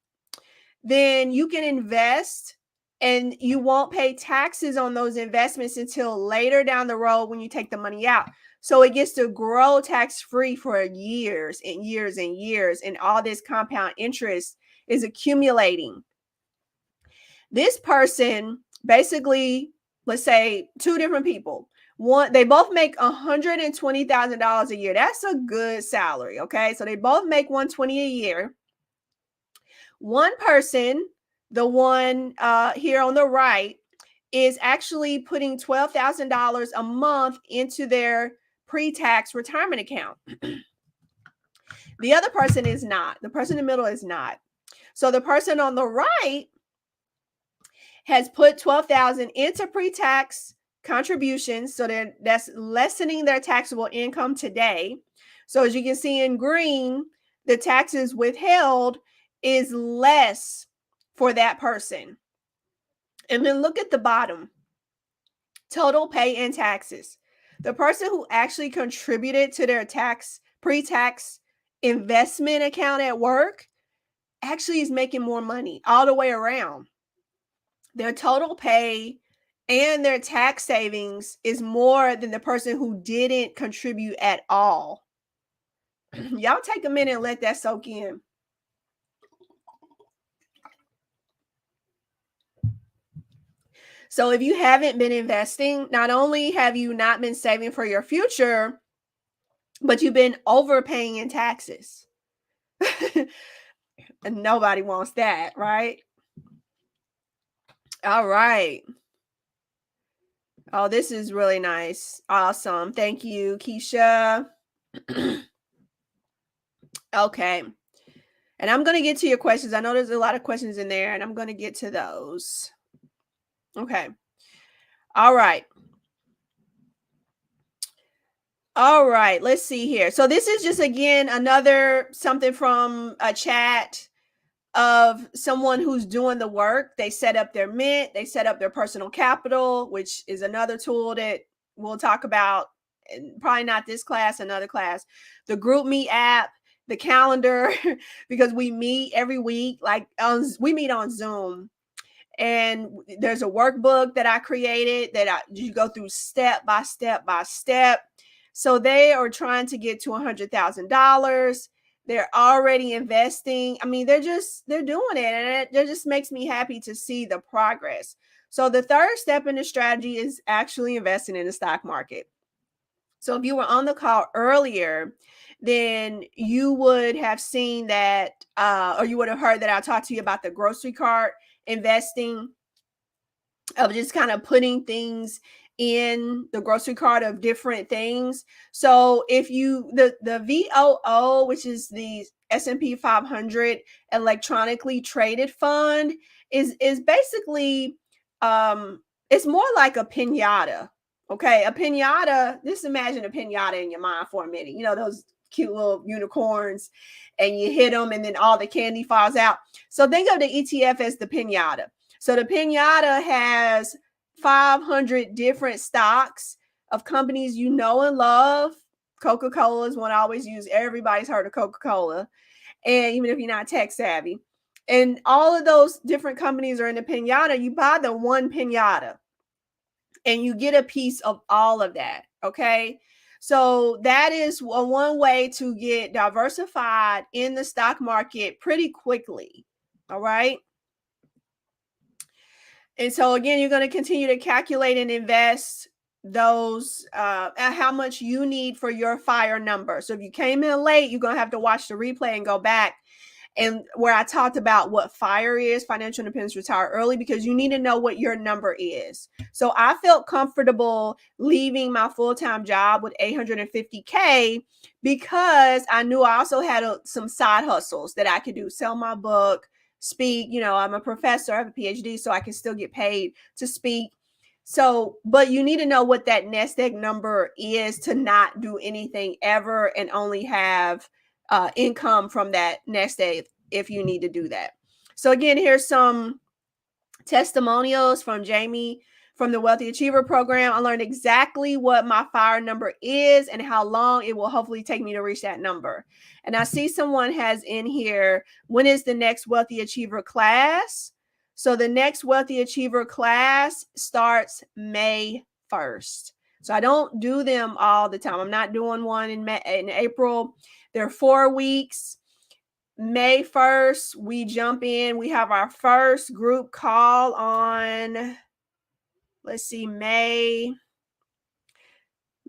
then you can invest and you won't pay taxes on those investments until later down the road when you take the money out. So it gets to grow tax-free for years and years and years, and all this compound interest is accumulating. This person, basically, let's say 2 different people. One, they both make $120,000 a year. That's a good salary, okay? So they both make $120,000 a year. One person, the one here on the right, is actually putting $12,000 a month into their pre-tax retirement account. The other person is not. The person in the middle is not. So the person on the right has put $12,000 into pre-tax contributions. So that's lessening their taxable income today. So as you can see in green, the taxes withheld is less for that person. And then look at the bottom, total pay and taxes. The person who actually contributed to their pre-tax investment account at work actually is making more money all the way around. Their total pay and their tax savings is more than the person who didn't contribute at all. Y'all take a minute and let that soak in. So if you haven't been investing, not only have you not been saving for your future, but you've been overpaying in taxes. And nobody wants that, right? All right. Oh, this is really nice. Awesome. Thank you, Keisha. Okay. And I'm going to get to your questions. I know there's a lot of questions in there, and I'm going to get to those. Okay. All right. All right. Let's see here. So this is just, again, another something from a chat of someone who's doing the work. They set up their mint, they set up their personal capital, which is another tool that we'll talk about, and probably not this class, another class. The group me app, the calendar, because we meet every week, like we meet on Zoom. And there's a workbook that I created that you go through step by step by step. So they are trying to get to $100,000. They're already investing. I mean, they're doing it, and it just makes me happy to see the progress. So the third step in the strategy is actually investing in the stock market. So if you were on the call earlier, then you would have seen that, or you would have heard that I talked to you about the grocery cart investing, of just kind of putting things in the grocery cart of different things. So if you, the VOO, which is the S&P 500 electronically traded fund, is basically, it's more like a piñata. Okay, a piñata, just imagine a piñata in your mind for a minute. You know, those cute little unicorns, and you hit them and then all the candy falls out. So think of the ETF as the piñata. So the piñata has 500 different stocks of companies you know and love. Coca-Cola is one I always use. Everybody's heard of Coca-Cola, and even if you're not tech savvy. And all of those different companies are in the piñata. You buy the one piñata, and you get a piece of all of that, okay? So that is one way to get diversified in the stock market pretty quickly, all right? And so again, you're going to continue to calculate and invest those at how much you need for your FIRE number. So if you came in late, you're going to have to watch the replay and go back, and where I talked about what FIRE is, financial independence, retire early, because you need to know what your number is. So I felt comfortable leaving my full-time job with $850K because I knew I also had some side hustles that I could do, sell my book, speak. You know, I'm a professor, I have a PhD, so I can still get paid to speak. So, but you need to know what that nest egg number is to not do anything ever and only have income from that nest egg if you need to do that. So again, here's some testimonials from Jamie from the Wealthy Achiever program. I learned exactly what my FIRE number is and how long it will hopefully take me to reach that number. And I see someone has in here, when is the next Wealthy Achiever class? So the next Wealthy Achiever class starts May 1st. So I don't do them all the time. I'm not doing one in April. They're 4 weeks. May 1st, we jump in. We have our first group call on, let's see, May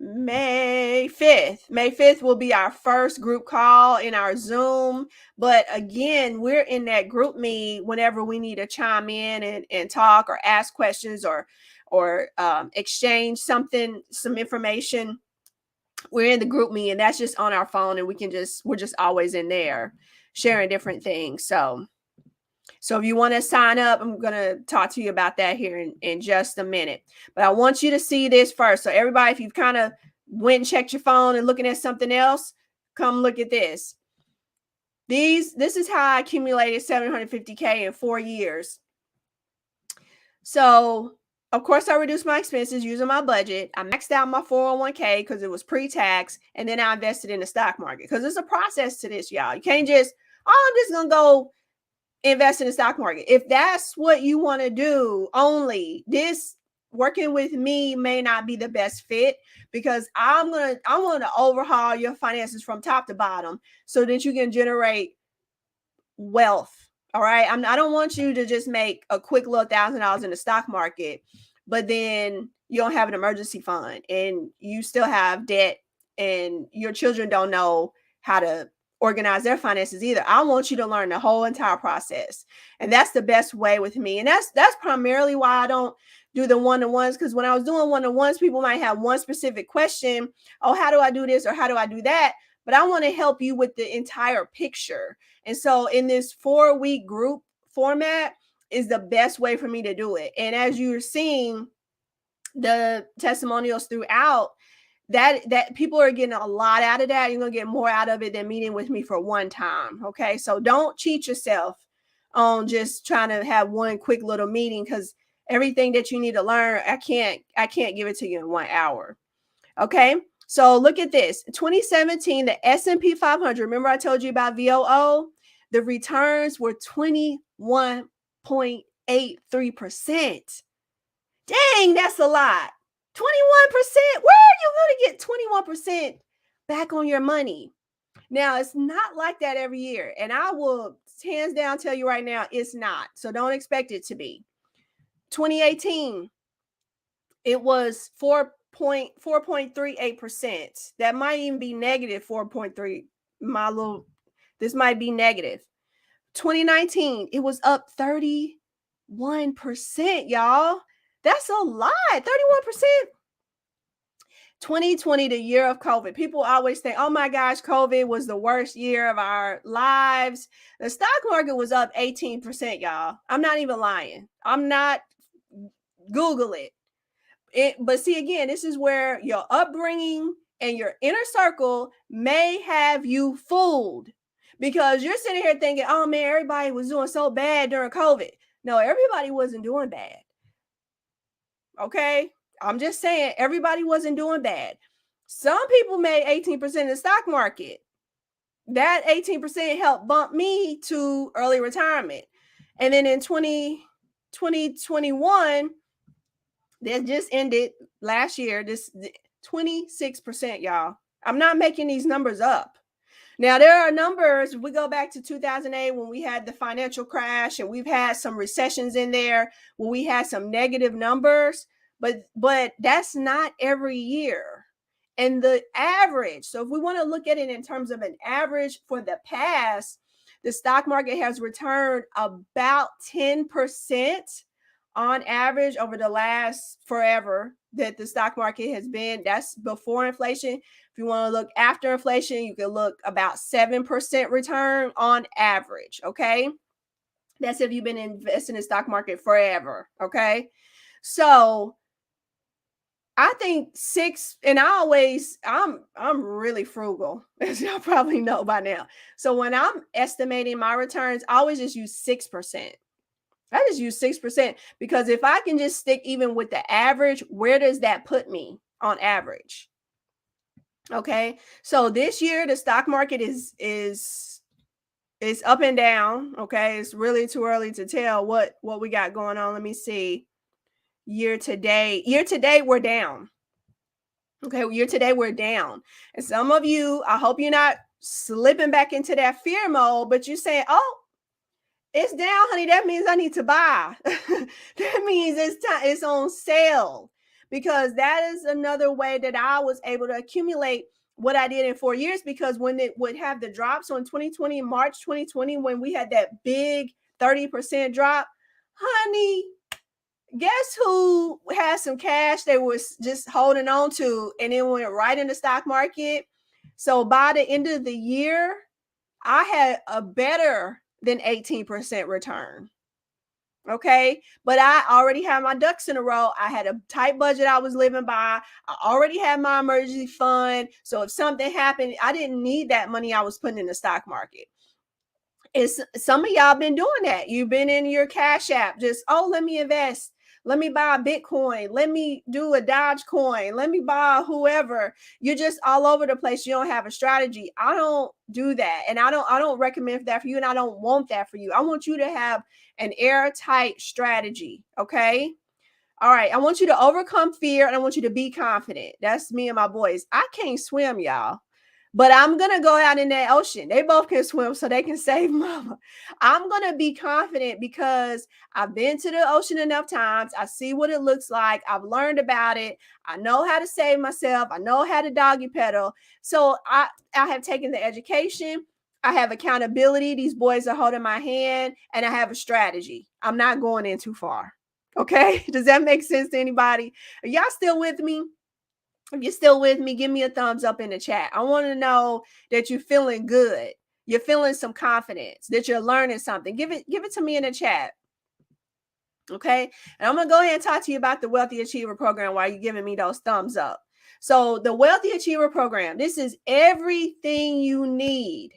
5th. May 5th will be our first group call in our Zoom. But again, we're in that group me whenever we need to chime in and talk or ask questions or exchange some information. We're in the group me, and that's just on our phone, and we're just always in there sharing different things. So if you want to sign up, I'm going to talk to you about that here in just a minute. But I want you to see this first. So everybody, if you've kind of went and checked your phone and looking at something else, come look at this. This is how I accumulated $750K in 4 years. So of course, I reduced my expenses using my budget. I maxed out my 401k because it was pre-tax, and then I invested in the stock market because it's a process to this, y'all. You can't just, I'm just going to go invest in the stock market. If that's what you want to do, only this working with me may not be the best fit, because I want to overhaul your finances from top to bottom so that you can generate wealth. All right. I don't want you to just make a quick little $1,000 in the stock market, but then you don't have an emergency fund and you still have debt and your children don't know how to organize their finances either. I want you to learn the whole entire process. And that's the best way with me. And that's primarily why I don't do the one-to-ones, because when I was doing one-to-ones, people might have one specific question. Oh, how do I do this or how do I do that? But I want to help you with the entire picture. And so in this 4-week group format is the best way for me to do it. And as you're seeing the testimonials throughout, that people are getting a lot out of that. You're going to get more out of it than meeting with me for one time. Okay. So don't cheat yourself on just trying to have one quick little meeting, because everything that you need to learn, I can't give it to you in 1 hour. Okay. So look at this. 2017, the S&P 500, remember I told you about VOO? The returns were 21.83%. Dang, that's a lot. 21%. Where are you going to get 21% back on your money? Now, it's not like that every year. And I will hands down tell you right now, it's not. So don't expect it to be. 2018, it was 4.38%. That might even be negative 4.3. This might be negative. 2019, it was up 31%, y'all. That's a lot. 31%. 2020, the year of COVID. People always think, oh my gosh, COVID was the worst year of our lives. The stock market was up 18%, y'all. I'm not even lying. I'm not. Google it. But see, again, this is where your upbringing and your inner circle may have you fooled, because you're sitting here thinking, oh man, everybody was doing so bad during COVID. No, everybody wasn't doing bad. Okay. I'm just saying everybody wasn't doing bad. Some people made 18% in the stock market. That 18% helped bump me to early retirement. And then in 2021, that just ended last year, this 26%, y'all. I'm not making these numbers up. Now, there are numbers. We go back to 2008 when we had the financial crash, and we've had some recessions in there when we had some negative numbers, but that's not every year. And the average, so if we want to look at it in terms of an average for the past, the stock market has returned about 10% on average over the last forever that the stock market has been. That's before inflation. If you want to look after inflation, you can look about 7% return on average. Okay. That's if you've been investing in the stock market forever. Okay. So I think 6, and I'm really frugal, as y'all probably know by now. So when I'm estimating my returns, I always just use 6%. I just use 6%, because if I can just stick even with the average, where does that put me on average? Okay. So this year the stock market is up and down. Okay. It's really too early to tell what we got going on. Let me see. Year to date we're down. Okay. Year to date we're down. And some of you, I hope you're not slipping back into that fear mode, but you're saying, oh, it's down, honey. That means I need to buy. That means it's on sale, because that is another way that I was able to accumulate what I did in 4 years. Because when it would have the drop, so in 2020, March 2020, when we had that big 30% drop, honey, guess who had some cash they was just holding on to, and it went right in the stock market. So by the end of the year, I had a better than 18% return. Okay. But I already had my ducks in a row. I had a tight budget I was living by. I already had my emergency fund. So if something happened, I didn't need that money I was putting in the stock market. It's some of y'all been doing that. You've been in your Cash App, just, oh, let me invest. Let me buy a Bitcoin. Let me do a Dogecoin. Let me buy whoever. You're just all over the place. You don't have a strategy. I don't do that. And I don't recommend that for you. And I don't want that for you. I want you to have an airtight strategy. Okay. All right. I want you to overcome fear and I want you to be confident. That's me and my boys. I can't swim, y'all. But I'm going to go out in that ocean. They both can swim so they can save mama. I'm going to be confident because I've been to the ocean enough times. I see what it looks like. I've learned about it. I know how to save myself. I know how to doggy pedal. So I have taken the education. I have accountability. These boys are holding my hand and I have a strategy. I'm not going in too far. Okay. Does that make sense to anybody? Are y'all still with me? If you're still with me, give me a thumbs up in the chat. I want to know that you're feeling good. You're feeling some confidence, that you're learning something. Give it to me in the chat. Okay. And I'm going to go ahead and talk to you about the Wealthy Achiever program while you're giving me those thumbs up. So the Wealthy Achiever program, this is everything you need.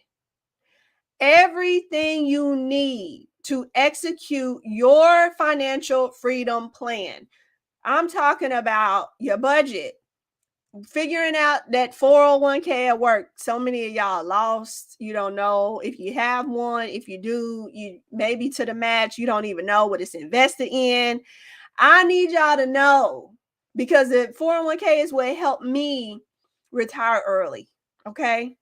Everything you need to execute your financial freedom plan. I'm talking about your budget, figuring out that 401k at work. So many of y'all lost. You don't know if you have one. If you do, you maybe to the match, you don't even know what it's invested in. I need y'all to know because the 401k is what helped me retire early. Okay.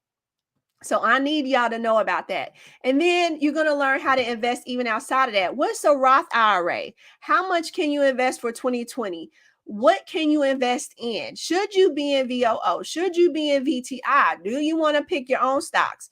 So I need y'all to know about that. And then you're going to learn how to invest even outside of that. What's a Roth IRA? How much can you invest for 2020? What can you invest in? Should you be in VOO? Should you be in VTI? Do you want to pick your own stocks?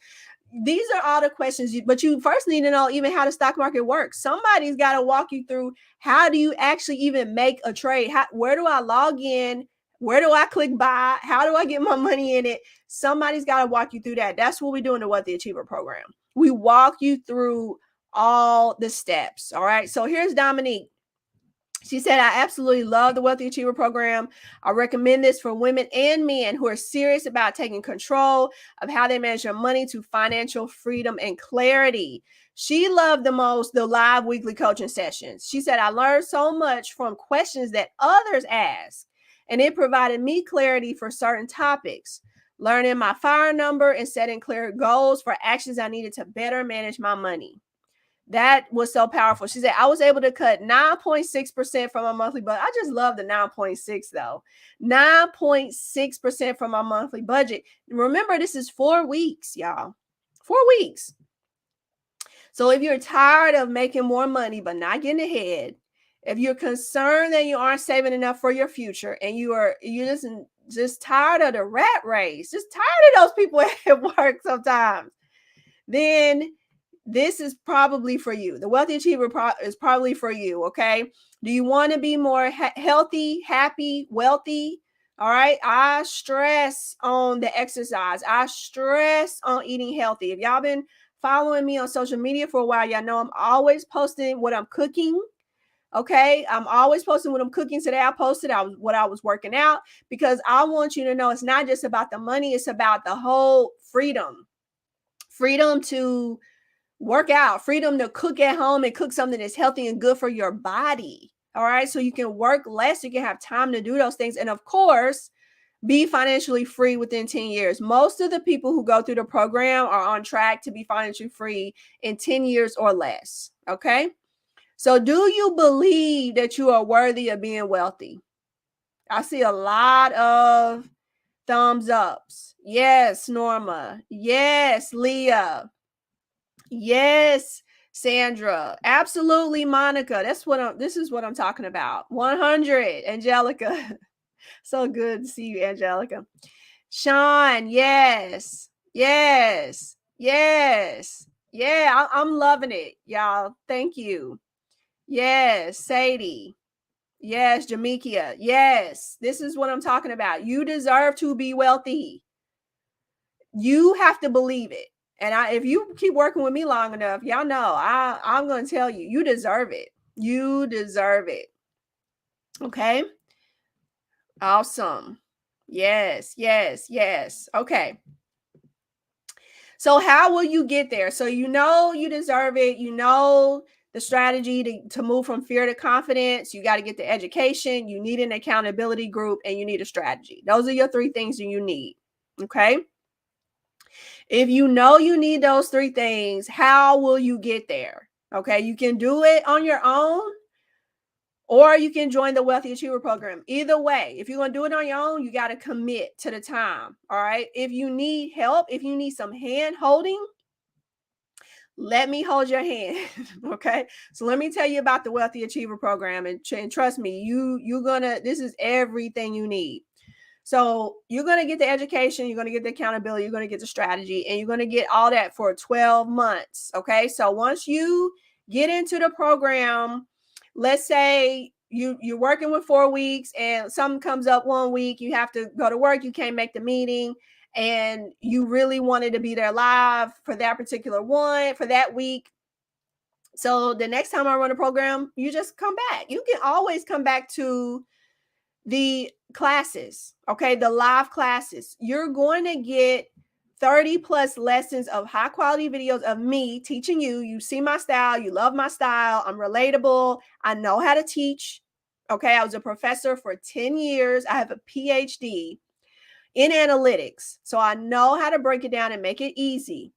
These are all the questions, but you first need to know even how the stock market works. Somebody's got to walk you through how do you actually even make a trade? Where do I log in? Where do I click buy? How do I get my money in it? Somebody's got to walk you through that. That's what we do in the Wealthy Achiever program. We walk you through all the steps. All right. So here's Dominique. She said, I absolutely love the Wealthy Achiever program. I recommend this for women and men who are serious about taking control of how they manage their money to financial freedom and clarity. She loved the most the live weekly coaching sessions. She said, I learned so much from questions that others asked, and it provided me clarity for certain topics. Learning my FIRE number and setting clear goals for actions I needed to better manage my money. That was so powerful. She said, I was able to cut 9.6% from my monthly budget. I just love the 9.6 though. 9.6% from my monthly budget. Remember, this is 4 weeks, y'all. 4 weeks. So if you're tired of making more money but not getting ahead, if you're concerned that you aren't saving enough for your future and you're just tired of the rat race, just tired of those people at work sometimes, then this is probably for you. The Wealthy Achiever is probably for you, okay? Do you want to be more healthy, happy, wealthy? All right. I stress on the exercise. I stress on eating healthy. If y'all been following me on social media for a while, y'all know I'm always posting what I'm cooking. Okay. I'm always posting what I'm cooking. Today I posted what I was working out because I want you to know it's not just about the money. It's about the whole freedom. Freedom to work out, freedom to cook at home and cook something that's healthy and good for your body. All right. So you can work less, you can have time to do those things. And of course, be financially free within 10 years. Most of the people who go through the program are on track to be financially free in 10 years or less. Okay. So do you believe that you are worthy of being wealthy? I see a lot of thumbs ups. Yes, Norma. Yes, Leah. Yes, Sandra. Absolutely, Monica. This is what I'm talking about. 100, Angelica. So good to see you, Angelica. Sean, yes. Yes. Yes. Yeah, I'm loving it, y'all. Thank you. Yes, Sadie. Yes, Jamikia. Yes, this is what I'm talking about. You deserve to be wealthy. You have to believe it. And if you keep working with me long enough, y'all know I'm going to tell you, you deserve it. You deserve it. Okay. Awesome. Yes, yes, yes. Okay. So how will you get there? So you know you deserve it. You know the strategy to move from fear to confidence. You got to get the education. You need an accountability group and you need a strategy. Those are your 3 things you need. Okay. If you know you need those 3 things, how will you get there? Okay, you can do it on your own, or you can join the Wealthy Achiever program. Either way, if you're going to do it on your own, you got to commit to the time. All right. If you need help, if you need some hand holding, let me hold your hand. Okay. So let me tell you about the Wealthy Achiever program, and trust me, this is everything you need. So you're going to get the education, you're going to get the accountability, you're going to get the strategy, and you're going to get all that for 12 months. Okay. So once you get into the program, let's say you're working with 4 weeks and something comes up 1 week, you have to go to work, you can't make the meeting, and you really wanted to be there live for that particular one for that week. So the next time I run a program, you just come back. You can always come back to the classes, okay? The live classes. You're going to get 30 plus lessons of high quality videos of me teaching you. You see my style, you love my style, I'm relatable, I know how to teach. Okay, I was a professor for 10 years. I have a PhD in analytics. So I know how to break it down and make it easy.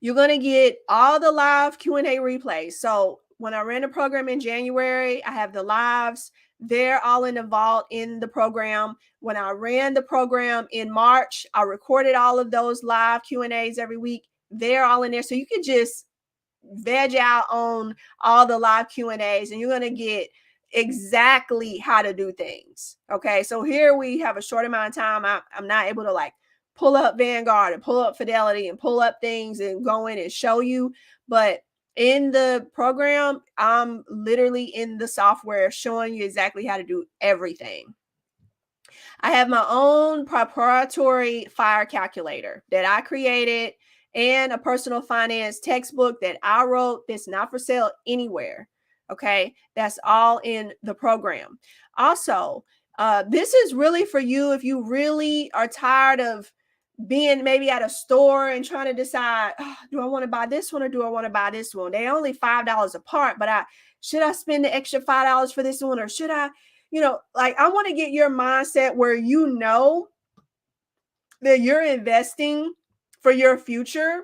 You're going to get all the live Q&A replays. So when I ran the program in January, I have the lives. They're all in the vault in the program. When I ran the program in March, I recorded all of those live Q&As every week. They're all in there. So you can just veg out on all the live Q&As, and you're going to get exactly how to do things. Okay. So here we have a short amount of time. I'm not able to like pull up Vanguard and pull up Fidelity and pull up things and go in and show you. But in the program, I'm literally in the software showing you exactly how to do everything. I have my own proprietary fire calculator that I created and a personal finance textbook that I wrote that's not for sale anywhere. Okay. That's all in the program. Also, this is really for you if you really are tired of being maybe at a store and trying to decide, oh, do I want to buy this one or do I want to buy this one? They're only $5 apart, but should I spend the extra $5 for this one, or should I, like I want to get your mindset where you know that you're investing for your future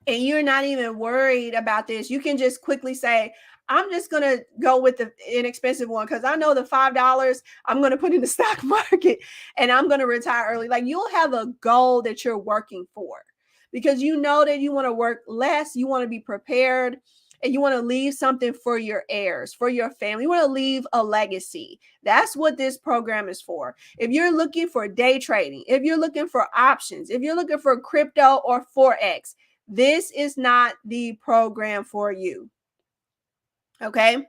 and you're not even worried about this. You can just quickly say, I'm just going to go with the inexpensive one because I know the $5 I'm going to put in the stock market and I'm going to retire early. Like you'll have a goal that you're working for because you know that you want to work less, you want to be prepared, and you want to leave something for your heirs, for your family. You want to leave a legacy. That's what this program is for. If you're looking for day trading, if you're looking for options, if you're looking for crypto or Forex, this is not the program for you. Okay.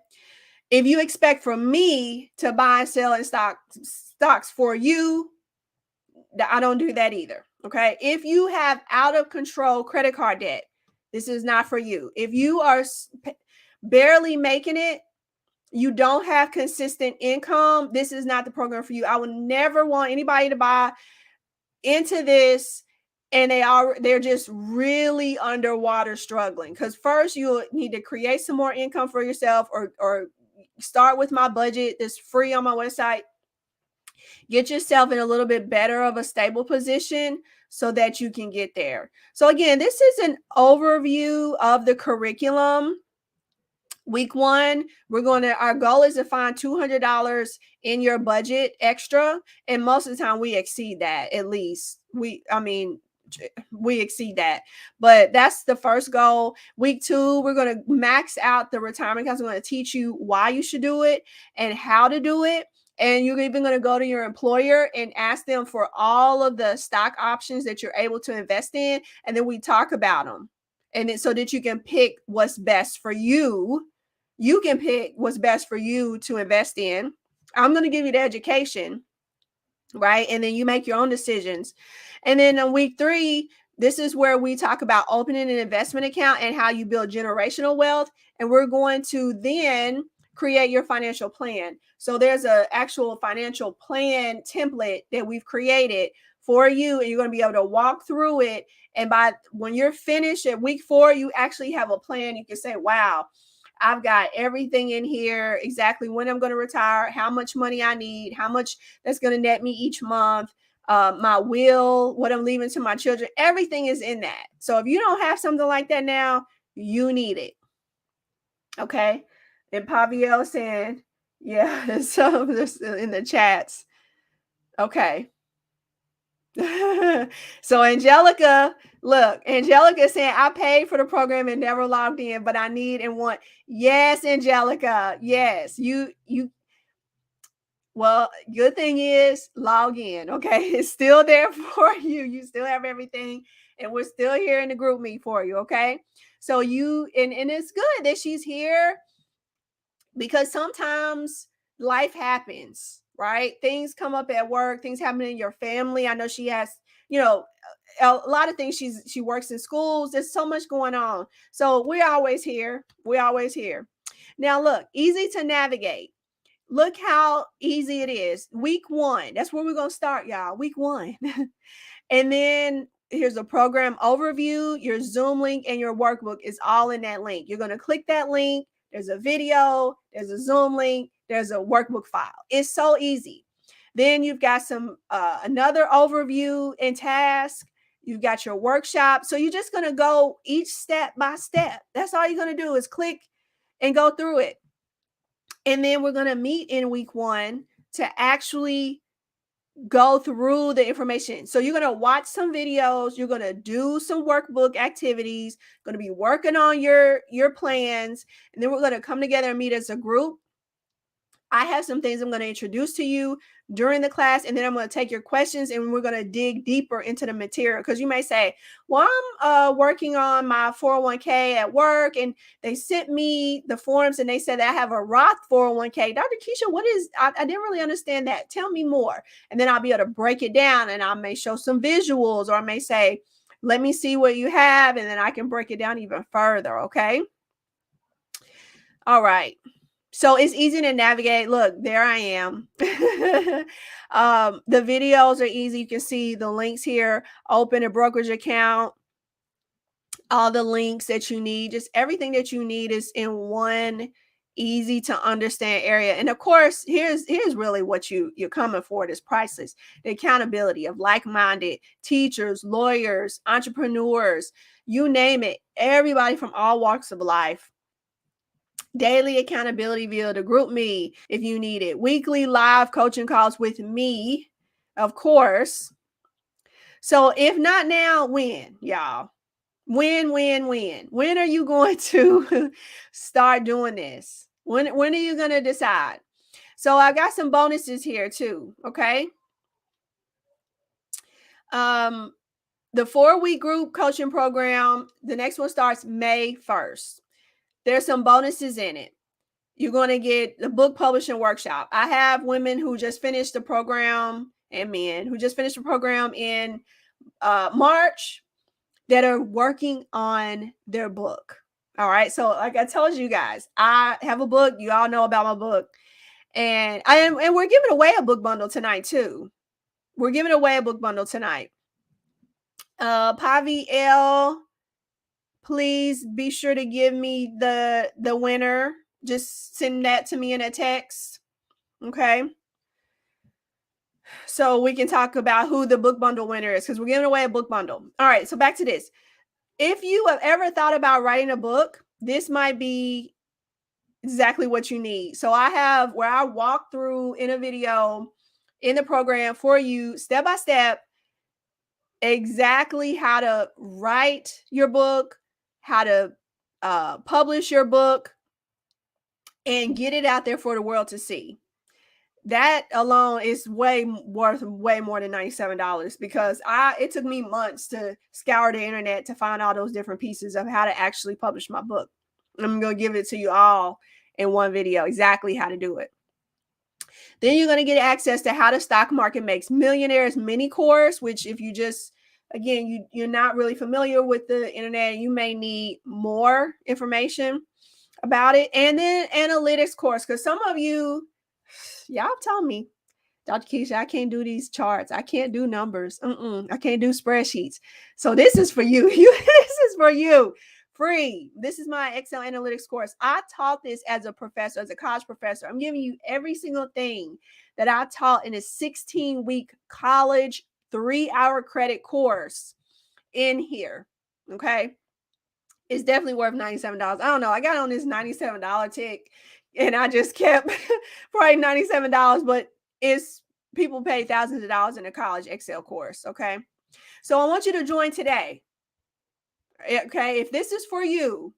If you expect from me to buy and sell in stocks for you, I don't do that either. Okay. If you have out of control credit card debt, this is not for you. If you are barely making it, you don't have consistent income, this is not the program for you. I would never want anybody to buy into this and they're just really underwater struggling. Because first you need to create some more income for yourself, or start with my budget that's free on my website. Get yourself in a little bit better of a stable position so that you can get there. So again, this is an overview of the curriculum. Week 1, our goal is to find $200 in your budget extra. And most of the time we exceed that. At least we exceed that, but that's the first goal. Week 2, we're going to max out the retirement accounts. We're going to teach you why you should do it and how to do it. And you're even going to go to your employer and ask them for all of the stock options that you're able to invest in. And then we talk about them. And then so that you can pick what's best for you. You can pick what's best for you to invest in. I'm going to give you the education, right? And then you make your own decisions. And then on week 3, this is where we talk about opening an investment account and how you build generational wealth. And we're going to then create your financial plan. So there's an actual financial plan template that we've created for you, and you're going to be able to walk through it. And when you're finished at week 4, you actually have a plan. You can say, wow, I've got everything in here, exactly when I'm going to retire, how much money I need, how much that's going to net me each month, my will, what I'm leaving to my children. Everything is in that. So if you don't have something like that now, you need it. Okay. And Paviel saying, yeah, so in the chats. Okay. So Angelica, look, Angelica saying, I paid for the program and never logged in, but I need and want. Yes, Angelica. Yes. Well, good thing is log in. Okay. It's still there for you. You still have everything. And we're still here in the group meet for you. Okay. So and it's good that she's here, because sometimes life happens, right? Things come up at work, things happen in your family. I know she has, you know, a lot of things. She works in schools. There's so much going on. So we're always here. We're always here. Now look, easy to navigate. Look how easy it is. Week 1. That's where we're going to start, y'all. Week 1. And then here's a program overview. Your Zoom link and your workbook is all in that link. You're going to click that link. There's a video, there's a Zoom link, there's a workbook file. It's so easy. Then you've got some another overview and task. You've got your workshop. So you're just going to go each step by step. That's all you're going to do is click and go through it. And then we're going to meet in week 1 to actually go through the information. So you're going to watch some videos, you're going to do some workbook activities, going to be working on your plans, and then we're going to come together and meet as a group. I have some things I'm going to introduce to you during the class, and then I'm going to take your questions and we're going to dig deeper into the material. Because you may say, well, I'm working on my 401k at work, and they sent me the forms and they said that I have a Roth 401k. Dr. Keisha, what is, I didn't really understand that. Tell me more. And then I'll be able to break it down, and I may show some visuals, or I may say, let me see what you have, and then I can break it down even further. Okay. All right. So it's easy to navigate. Look, there I am. The videos are easy. You can see the links here. Open a brokerage account. All the links that you need, just everything that you need is in one easy to understand area. And of course, here's really what you're coming for. It is priceless. The accountability of like-minded teachers, lawyers, entrepreneurs, you name it. Everybody from all walks of life. Daily accountability via the group me if you need it. Weekly live coaching calls with me, of course. So if not now, when, y'all? When? When are you going to start doing this? When are you going to decide? So I got some bonuses here too, okay? The 4-week group coaching program, the next one starts May 1st. There's some bonuses in it. You're going to get the book publishing workshop. I have women who just finished the program, and men who just finished the program in March, that are working on their book. All right. So like I told you guys, I have a book. You all know about my book. And we're giving away a book bundle tonight too. We're giving away a book bundle tonight. Pavi L, please be sure to give me the winner. Just send that to me in a text. Okay. So we can talk about who the book bundle winner is, because we're giving away a book bundle. All right. So back to this. If you have ever thought about writing a book, this might be exactly what you need. So I have where I walk through in a video in the program for you, step by step, exactly how to write your book, how to publish your book, and get it out there for the world to see. That alone is worth way more than $97, because it took me months to scour the internet to find all those different pieces of how to actually publish my book. I'm going to give it to you all in one video, exactly how to do it. Then you're going to get access to How the Stock Market Makes Millionaires mini course, which if you just, again, you're not really familiar with the internet, you may need more information about it. And then analytics course, because some of you, y'all tell me, Dr. Keisha, I can't do these charts. I can't do numbers. I can't do spreadsheets. So this is for you. This is for you. Free. This is my Excel analytics course. I taught this as a professor, as a college professor. I'm giving you every single thing that I taught in a 16-week college 3-hour credit course in here. Okay. It's definitely worth $97. I don't know. I got on this $97 and I just kept probably $97, but it's people pay thousands of dollars in a college Excel course. Okay. So I want you to join today. Okay. If this is for you,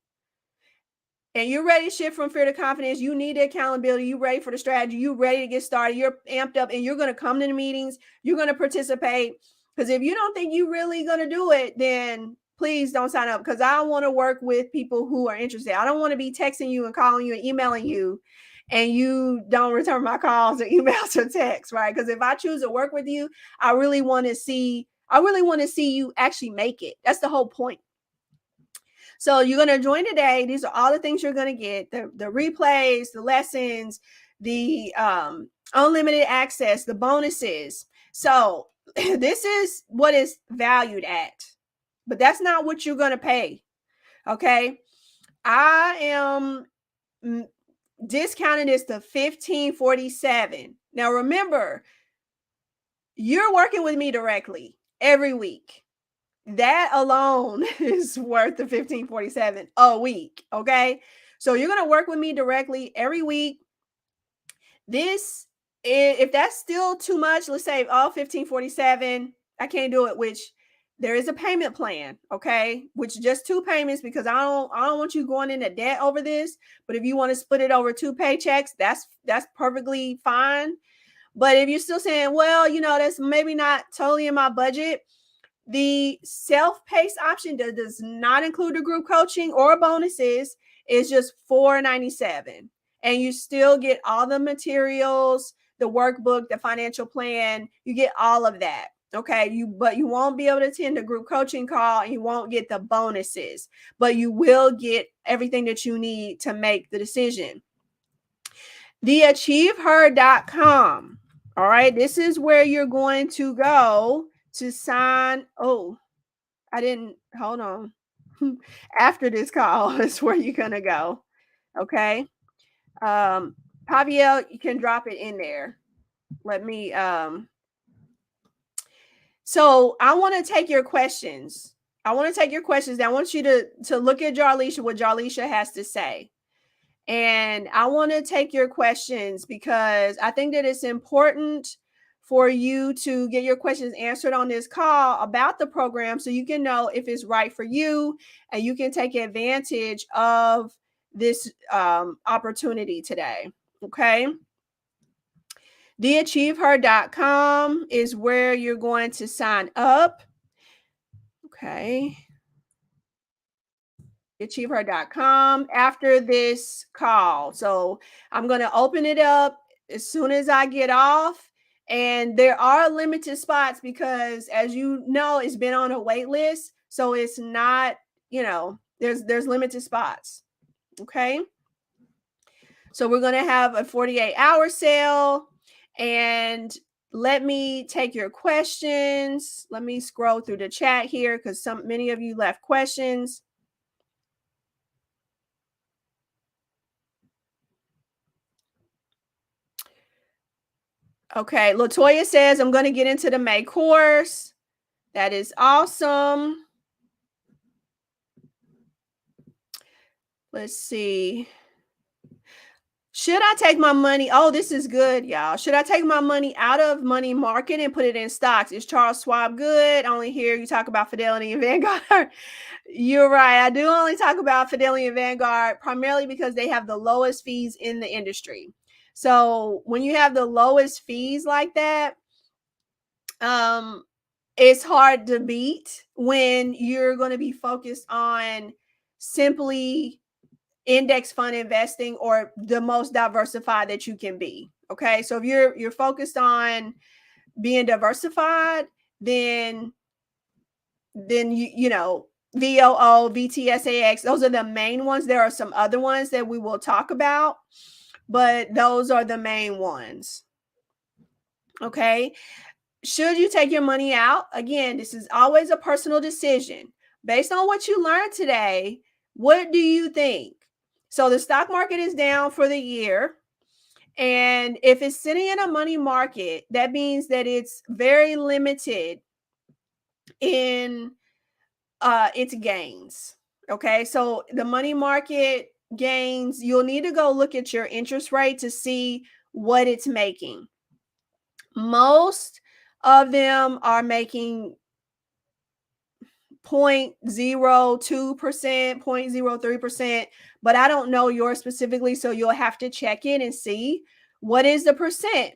and you're ready to shift from fear to confidence, you need the accountability, you ready for the strategy, you ready to get started, you're amped up, and you're going to come to the meetings, you're going to participate. Because if you don't think you're really going to do it, then please don't sign up, because I want to work with people who are interested. I don't want to be texting you and calling you and emailing you and you don't return my calls or emails or texts, right? Because if I choose to work with you, I really want to see you actually make it. That's the whole point. So you're going to join today. These are all the things you're going to get: the replays, the lessons, the unlimited access, the bonuses. So this is what is valued at, but that's not what you're going to pay. Okay. I am discounting this to $15.47. Now remember, you're working with me directly every week. That alone is worth the $15.47 a week. Okay. So you're going to work with me directly every week. This, if that's still too much, let's say, oh, $15.47, I can't do it, which there is a payment plan. Okay. Which just 2 payments, because I don't want you going into debt over this. But if you want to split it over 2 paychecks, that's perfectly fine. But if you're still saying, well, that's maybe not totally in my budget, the self-paced option that does not include the group coaching or bonuses is just $4.97. And you still get all the materials, the workbook, the financial plan. You get all of that. Okay. But you won't be able to attend the group coaching call, and you won't get the bonuses, but you will get everything that you need to make the decision. TheAchieveHer.com. All right. This is where you're going to go to sign. Oh, I didn't, hold on. After this call is where you're going to go. Okay. Paviel, you can drop it in there. Let me, so I want to take your questions. I want want you to look at Jarlisha, what Jarlisha has to say. And I want to take your questions, because I think that it's important for you to get your questions answered on this call about the program, so you can know if it's right for you and you can take advantage of this opportunity today. Okay. TheAchieveHer.com is where you're going to sign up. Okay. TheAchieveHer.com after this call. So I'm going to open it up as soon as I get off. And there are limited spots, because, as you know, it's been on a wait list. So it's not, there's limited spots. Okay. So we're going to have a 48-hour sale. And let me take your questions. Let me scroll through the chat here, because many of you left questions. Okay, Latoya says, I'm going to get into the May course. That is awesome. Let's see. Should I take my money? Oh, this is good, y'all. Should I take my money out of money market and put it in stocks? Is Charles Schwab good? Only hear you talk about Fidelity and Vanguard. You're right. I do only talk about Fidelity and Vanguard primarily because they have the lowest fees in the industry. So when you have the lowest fees like that, it's hard to beat when you're going to be focused on simply index fund investing, or the most diversified that you can be. Okay. So if you're focused on being diversified, then VOO, VTSAX, those are the main ones. There are some other ones that we will talk about, but those are the main ones. Okay. Should you take your money out? Again, this is always a personal decision. Based on what you learned today, what do you think? So the stock market is down for the year. And if it's sitting in a money market, that means that it's very limited in its gains. Okay. So the money market gains, you'll need to go look at your interest rate to see what it's making. Most of them are making 0.02%, 0.03%, but I don't know yours specifically, so you'll have to check in and see what is the percent.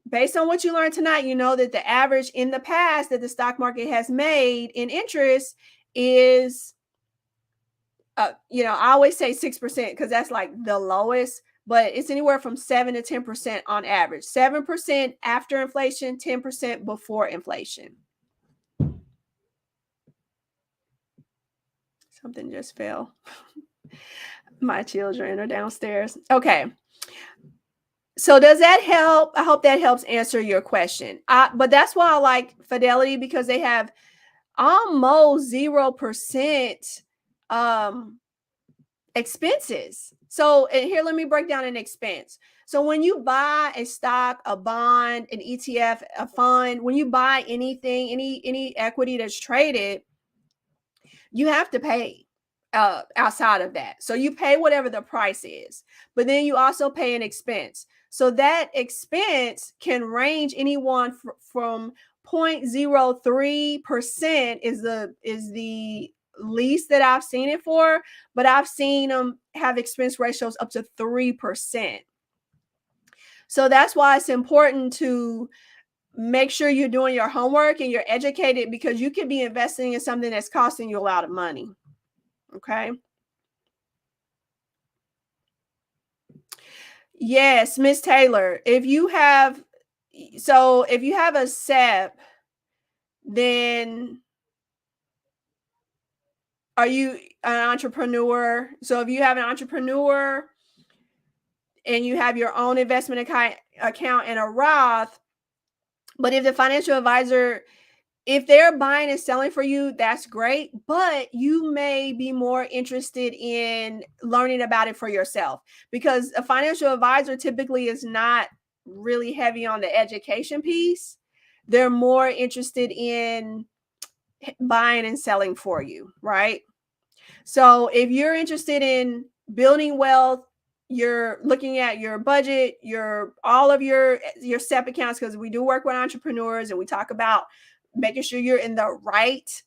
Based on what you learned tonight, you know that the average in the past that the stock market has made in interest is, I always say 6% because that's like the lowest, but it's anywhere from 7 to 10% on average. 7% after inflation, 10% before inflation. Something just fell. My children are downstairs. Okay. So does that help? I hope that helps answer your question. But that's why I like Fidelity, because they have almost 0% expenses. So, and here, let me break down an expense. So when you buy a stock, a bond, an ETF, a fund, when you buy anything, any equity that's traded, you have to pay outside of that. So you pay whatever the price is, but then you also pay an expense. So that expense can range anyone from 0.03% is the least that I've seen it for, but I've seen them have expense ratios up to 3%. So that's why it's important to make sure you're doing your homework and you're educated, because you could be investing in something that's costing you a lot of money. Okay. Yes, Miss Taylor. If you have a SEP, then are you an entrepreneur? So if you have an entrepreneur and you have your own investment account and a Roth, but if the financial advisor, if they're buying and selling for you, that's great, but you may be more interested in learning about it for yourself, because a financial advisor typically is not really heavy on the education piece. They're more interested in buying and selling for you, right? So if you're interested in building wealth, you're looking at your budget, all of your SEP accounts, because we do work with entrepreneurs and we talk about making sure you're in the right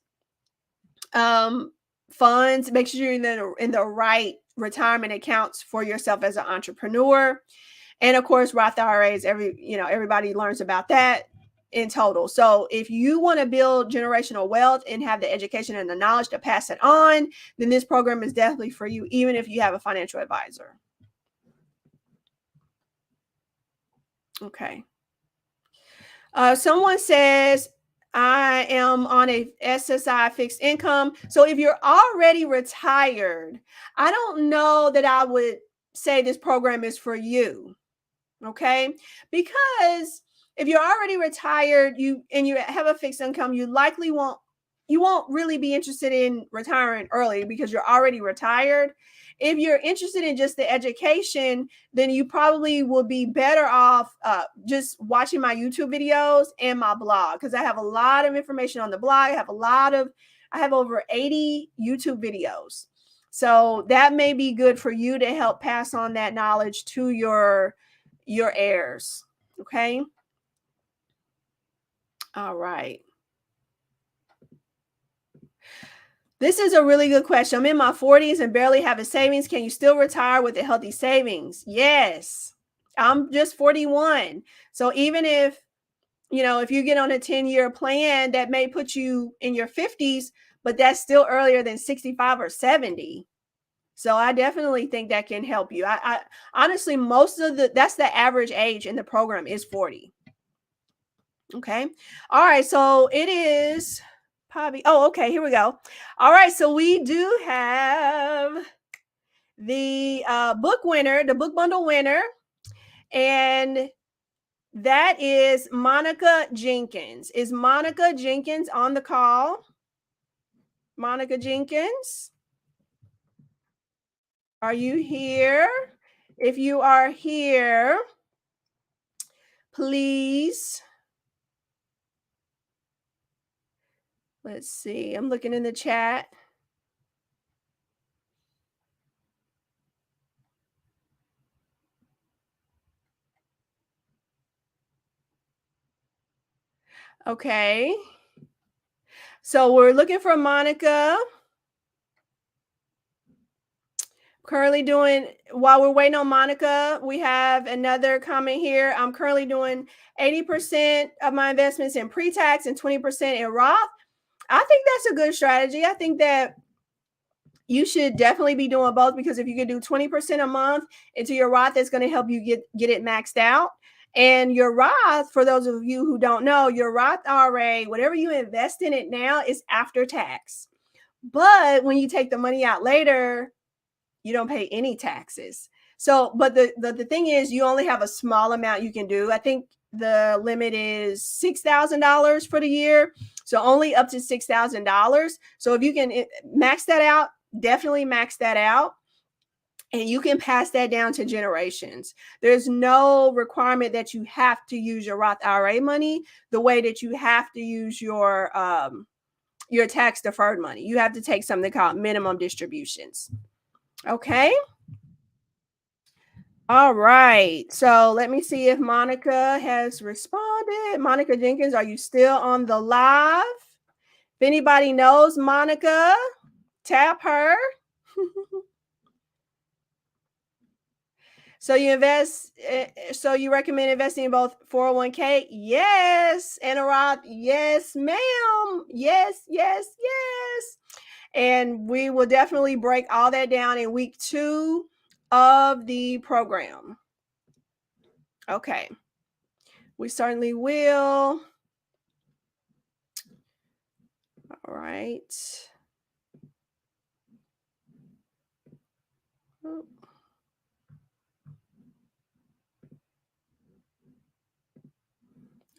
funds, make sure you're in the right retirement accounts for yourself as an entrepreneur. And of course, Roth IRAs, everybody learns about that in total. So if you want to build generational wealth and have the education and the knowledge to pass it on, then this program is definitely for you, even if you have a financial advisor. Okay. Someone says, I am on a SSI fixed income. So if you're already retired, I don't know that I would say this program is for you. Okay. Because if you're already retired, you have a fixed income, you won't really be interested in retiring early because you're already retired. If you're interested in just the education, then you probably will be better off just watching my YouTube videos and my blog, because I have a lot of information on the blog. I have over 80 YouTube videos. So that may be good for you to help pass on that knowledge to your heirs. Okay. All right. This is a really good question. I'm in my 40s and barely have a savings. Can you still retire with a healthy savings? Yes. I'm just 41. So even if you get on a 10-year plan, that may put you in your 50s, but that's still earlier than 65 or 70. So I definitely think that can help you. I honestly, that's the average age in the program is 40. Okay. All right. So it is probably, okay, here we go. All right. So we do have the book winner, the book bundle winner, and that is Monica Jenkins. Is Monica Jenkins on the call? Monica Jenkins, are you here? If you are here, please. Let's see. I'm looking in the chat. Okay. So we're looking for Monica. Currently doing, while we're waiting on Monica, we have another comment here. I'm currently doing 80% of my investments in pre-tax and 20% in Roth. I think that's a good strategy. I think that you should definitely be doing both, because if you can do 20% a month into your Roth, that's going to help you get it maxed out. And your Roth, for those of you who don't know, your Roth IRA, whatever you invest in it now, is after tax. But when you take the money out later, you don't pay any taxes. So, but the thing is, you only have a small amount you can do. I think the limit is $6,000 for the year. So only up to $6,000. So if you can max that out, definitely max that out. And you can pass that down to generations. There's no requirement that you have to use your Roth IRA money the way that you have to use your tax deferred money. You have to take something called minimum distributions. Okay. All right. So let me see if Monica has responded. Monica Jenkins, are you still on the live? If anybody knows Monica, tap her. So you invest, so you recommend investing in both 401k? Yes. And a Roth? Yes, ma'am. Yes, yes, yes. And we will definitely break all that down in week 2 of the program. Okay. We certainly will. All right.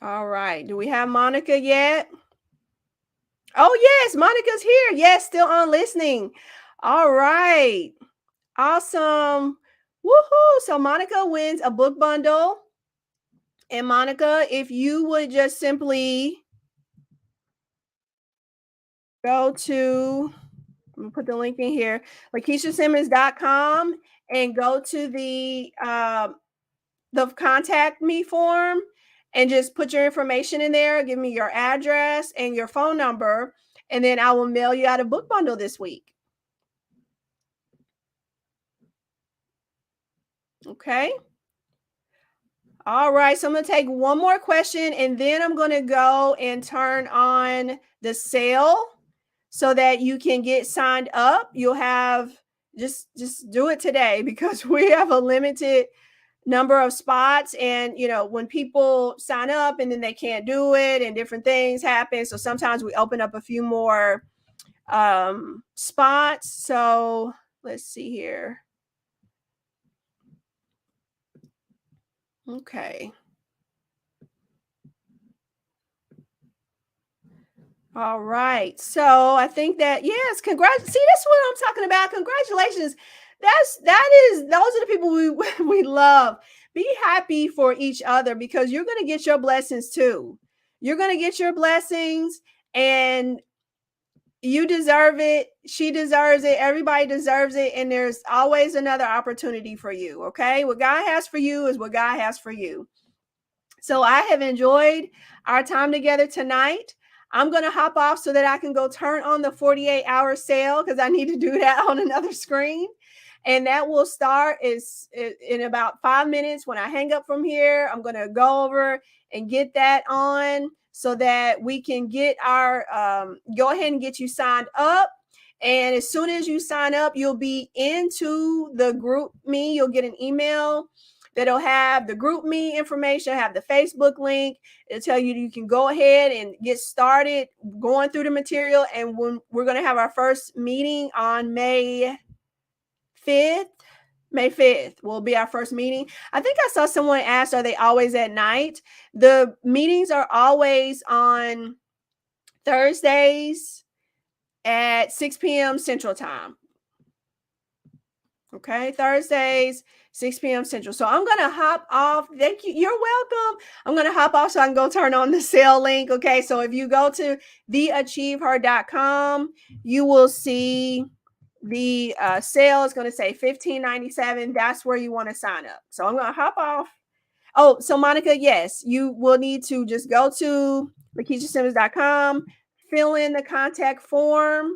All right. Do we have Monica yet? Oh, yes. Monica's here. Yes, still on listening. All right. Awesome. Woohoo. So Monica wins a book bundle. And Monica, if you would just simply go to, I'm going to put the link in here, LakishaSimmons.com, and go to the contact me form and just put your information in there. Give me your address and your phone number, and then I will mail you out a book bundle this week. Okay. All right. So I'm going to take one more question, and then I'm going to go and turn on the sale so that you can get signed up. You'll have just do it today, because we have a limited number of spots, and when people sign up and then they can't do it and different things happen, so sometimes we open up a few more spots. So let's see here. Okay. All right. So I think that, yes, see, that's what I'm talking about. Congratulations. Those are the people we love. Be happy for each other, because you're going to get your blessings too. You're going to get your blessings, and you deserve it. She deserves it. Everybody deserves it. And there's always another opportunity for you. Okay. What God has for you is what God has for you. So I have enjoyed our time together tonight. I'm going to hop off so that I can go turn on the 48-hour sale, because I need to do that on another screen. And that will start in about 5 minutes. When I hang up from here, I'm going to go over and get that on so that we can get go ahead and get you signed up. And as soon as you sign up, you'll be into the group me. You'll get an email that'll have the group me information, have the Facebook link. It'll tell you you can go ahead and get started going through the material. And when we're going to have our first meeting on May 5th will be our first meeting. I think I saw someone ask, are they always at night? The meetings are always on Thursdays at 6 p.m. Central Time. Okay, Thursdays, 6 p.m. Central. So I'm going to hop off. Thank you. You're welcome. I'm going to hop off so I can go turn on the sale link. Okay, so if you go to theachieveher.com, you will see the sale is going to say $15.97. That's where you want to sign up. So I'm going to hop off. Oh, so Monica, yes, you will need to just go to LakishaSimmons.com, fill in the contact form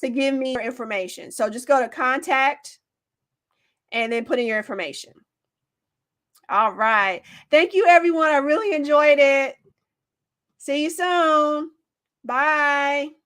to give me your information. So just go to contact and then put in your information. All right. Thank you, everyone. I really enjoyed it. See you soon. Bye.